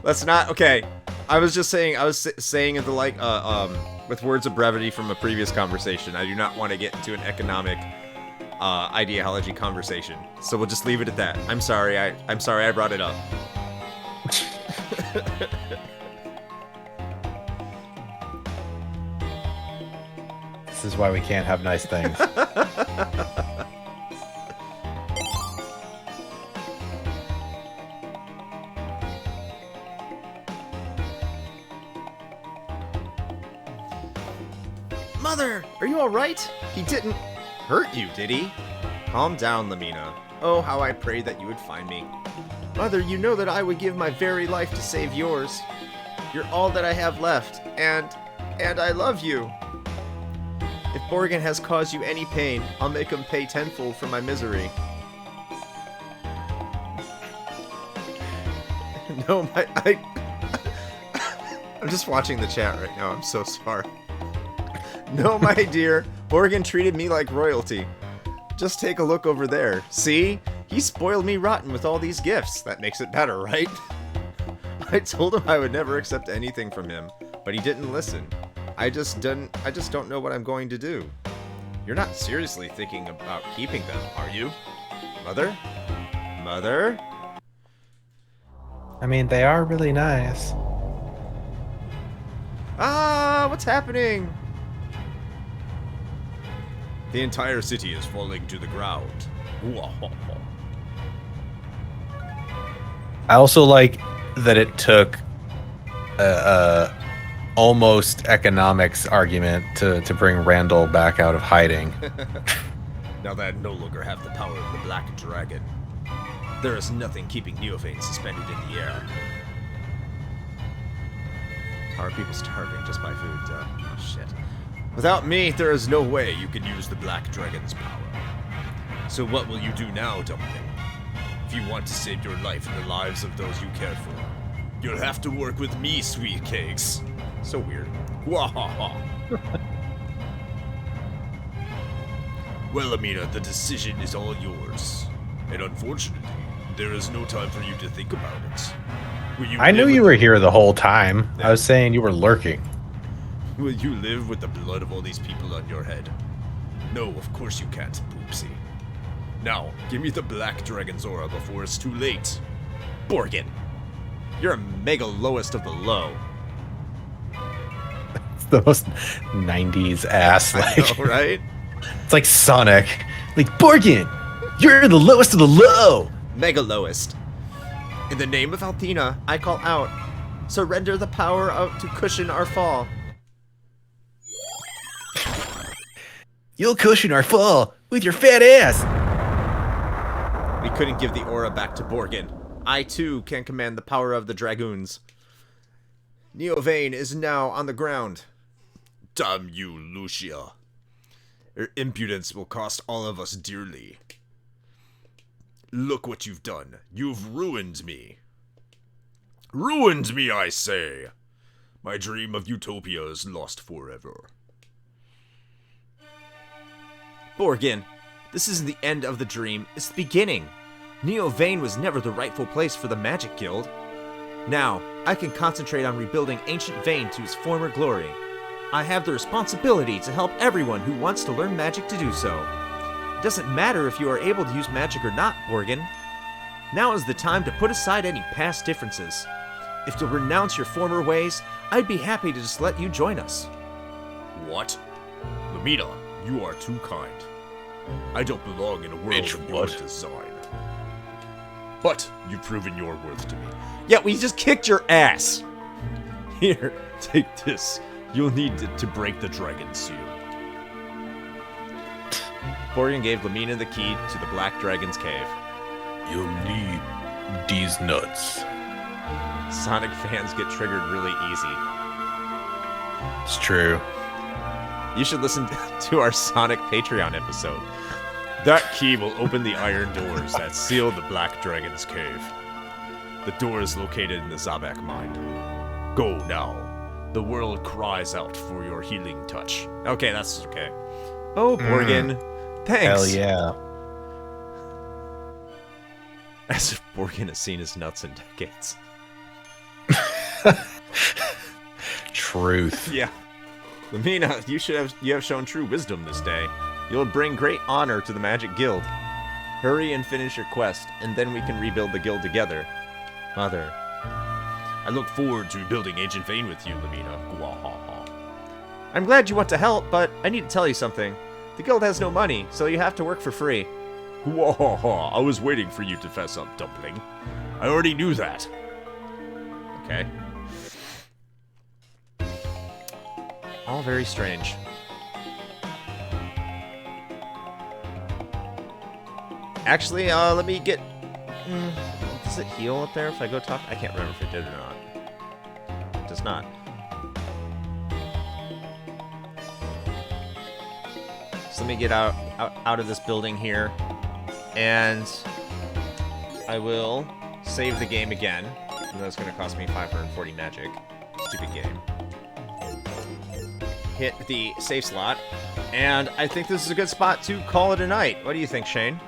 Speaker 1: Let's not. Okay. I was just saying. I was saying the like. With words of brevity from a previous conversation. I do not want to get into an economic ideology conversation. So we'll just leave it at that. I'm sorry. I'm sorry I brought it up.
Speaker 2: This is why we can't have nice things.
Speaker 1: Mother, are you alright? He didn't hurt you, did he? Calm down, Lamina. Oh, how I prayed that you would find me. Mother, you know that I would give my very life to save yours. You're all that I have left, and I love you. If Borgin has caused you any pain, I'll make him pay tenfold for my misery. No, I'm just watching the chat right now, I'm so sorry. No, my dear, Borgin treated me like royalty. Just take a look over there. See? He spoiled me rotten with all these gifts. That makes it better, right? I told him I would never accept anything from him, but he didn't listen. I just don't know what I'm going to do. You're not seriously thinking about keeping them, are you? Mother? Mother?
Speaker 2: I mean, they are really nice.
Speaker 1: Ah, what's happening? The entire city is falling to the ground.
Speaker 2: I also like that it took almost economics argument to bring Randall back out of hiding.
Speaker 1: Now that I no longer have the power of the Black Dragon, there is nothing keeping Neophane suspended in the air. How are people starving just by food? Oh, shit. Without me, there is no way you can use the Black Dragon's power. So what will you do now, Dumpling? If you want to save your life and the lives of those you care for, you'll have to work with me, sweet cakes. So weird. Wahaha. Well, Amina, the decision is all yours. And unfortunately, there is no time for you to think about it.
Speaker 2: I knew you were here the whole time. I was saying you were lurking.
Speaker 1: Will you live with the blood of all these people on your head? No, of course you can't, Poopsie. Now, give me the Black Dragon's aura before it's too late. Borgin, you're a mega lowest of the low.
Speaker 2: It's the most 90s ass, like.
Speaker 1: I know, right?
Speaker 2: It's like Sonic. Like, Borgin, you're the lowest of the low.
Speaker 1: Mega lowest. In the name of Althena, I call out, surrender the power to cushion our fall.
Speaker 2: You'll cushion our fall with your fat ass.
Speaker 1: We couldn't give the aura back to Borgin. I too can command the power of the dragoons. Neophane is now on the ground. Damn you, Lucia. Your impudence will cost all of us dearly. Look what you've done. You've ruined me. Ruined me, I say. My dream of utopia is lost forever. Borgin, this isn't the end of the dream, it's the beginning. Neophane was never the rightful place for the Magic Guild. Now, I can concentrate on rebuilding Ancient Vane to its former glory. I have the responsibility to help everyone who wants to learn magic to do so. It doesn't matter if you are able to use magic or not, Borgin. Now is the time to put aside any past differences. If you'll renounce your former ways, I'd be happy to just let you join us. What? Lamina, you are too kind. I don't belong in a world of your design. But you've proven your worth to me. Yeah, we just kicked your ass. Here, take this. You'll need it to break the dragon seal. Borgin gave Lamina the key to the Black Dragon's cave.
Speaker 2: You'll need these nuts.
Speaker 1: Sonic fans get triggered really easy.
Speaker 2: It's true.
Speaker 1: You should listen to our Sonic Patreon episode. That key will open the iron doors that seal the Black Dragon's cave. The door is located in the Zabak mine. Go now. The world cries out for your healing touch. Okay, that's okay. Oh, Borgin. Thanks.
Speaker 2: Hell yeah.
Speaker 1: As if Borgin has seen his nuts in decades.
Speaker 2: Truth.
Speaker 1: Yeah. Lamina, you have shown true wisdom this day. You'll bring great honor to the Magic Guild. Hurry and finish your quest, and then we can rebuild the guild together. Mother, I look forward to rebuilding Ancient Vane with you, Lamina. Gwahaha. I'm glad you want to help, but I need to tell you something. The guild has no money, so you have to work for free. Gwahaha. I was waiting for you to fess up, Dumpling. I already knew that. Okay. All very strange. Actually, let me get... does it heal up there if I go talk? I can't remember if it did or not. It does not. So let me get out of this building here. And I will save the game again. And that's going to cost me 540 magic. Stupid game. Hit the save slot. And I think this is a good spot to call it a night. What do you think, Shane?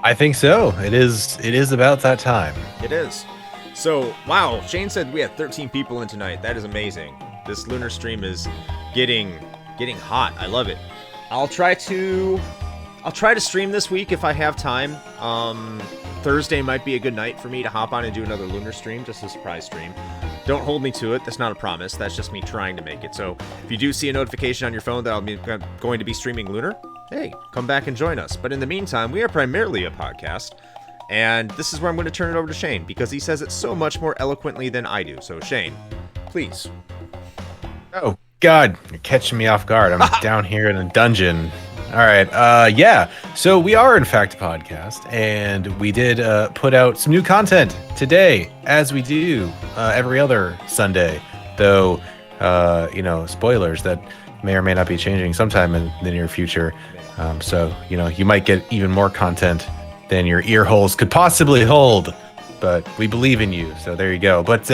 Speaker 2: I think so. It is about that time.
Speaker 1: It is. So, wow, Shane said we had 13 people in tonight. That is amazing. This Lunar stream is getting hot. I love it. I'll try to stream this week if I have time. Thursday might be a good night for me to hop on and do another Lunar stream, just a surprise stream. Don't hold me to it. That's not a promise. That's just me trying to make it. So if you do see a notification on your phone that I'm going to be streaming Lunar, hey, come back and join us. But in the meantime, we are primarily a podcast, and this is where I'm going to turn it over to Shane, because he says it so much more eloquently than I do. So Shane, please.
Speaker 2: Oh, God, you're catching me off guard. I'm down here in a dungeon. All right. Yeah. So we are, in fact, a podcast, and we did put out some new content today, as we do every other Sunday. Though, spoilers that may or may not be changing sometime in the near future. So, you might get even more content than your ear holes could possibly hold. But we believe in you, so there you go. But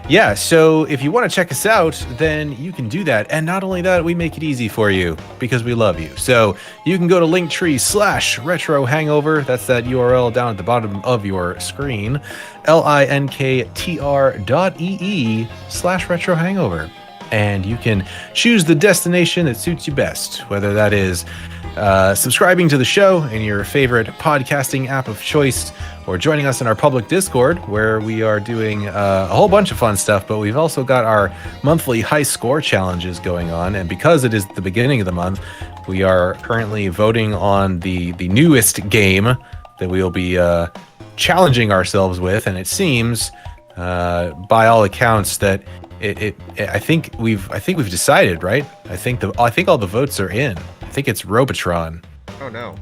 Speaker 2: yeah, so if you want to check us out, then you can do that. And not only that, we make it easy for you because we love you. So you can go to Linktree/Retro Hangover. That's that URL down at the bottom of your screen. linktr.ee/Retro Hangover. And you can choose the destination that suits you best, whether that is subscribing to the show in your favorite podcasting app of choice, or joining us in our public Discord, where we are doing a whole bunch of fun stuff, but we've also got our monthly high score challenges going on. And because it is the beginning of the month, we are currently voting on the newest game that we will be challenging ourselves with. And it seems, by all accounts, that I think we've decided, right? I think all the votes are in. I think it's Robotron.
Speaker 1: Oh no.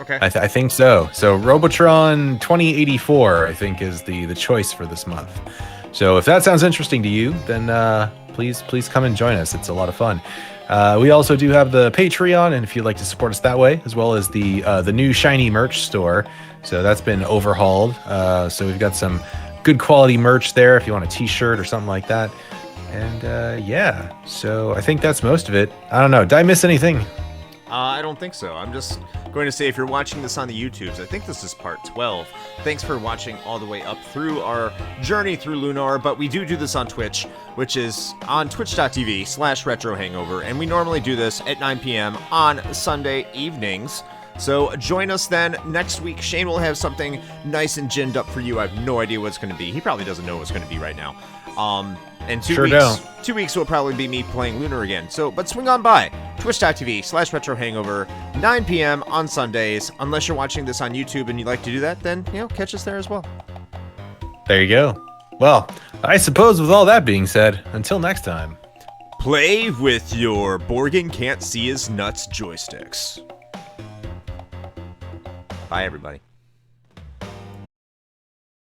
Speaker 1: Okay.
Speaker 2: I think so. So Robotron 2084, I think, is the choice for this month. So if that sounds interesting to you, then please come and join us. It's a lot of fun. We also do have the Patreon, and if you'd like to support us that way, as well as the new shiny merch store. So that's been overhauled. So we've got some good quality merch there if you want a t-shirt or something like that. And yeah, so I think that's most of it. I don't know. Did I miss anything?
Speaker 1: I don't think so. I'm just going to say, if you're watching this on the YouTubes, I think this is part 12. Thanks for watching all the way up through our journey through Lunar, but we do this on Twitch, which is on twitch.tv/Retro Hangover, and we normally do this at 9 p.m. on Sunday evenings. So join us then next week. Shane will have something nice and ginned up for you. I have no idea what it's going to be. He probably doesn't know what it's going to be right now. And 2 weeks, 2 weeks will probably be me playing Lunar again. So, but swing on by twitch.tv/Retro Hangover, 9 p.m. on Sundays. Unless you're watching this on YouTube and you'd like to do that, then, catch us there as well.
Speaker 2: There you go. Well, I suppose with all that being said, until next time.
Speaker 1: Play with your Borgin can't see his nuts joysticks. Bye, everybody.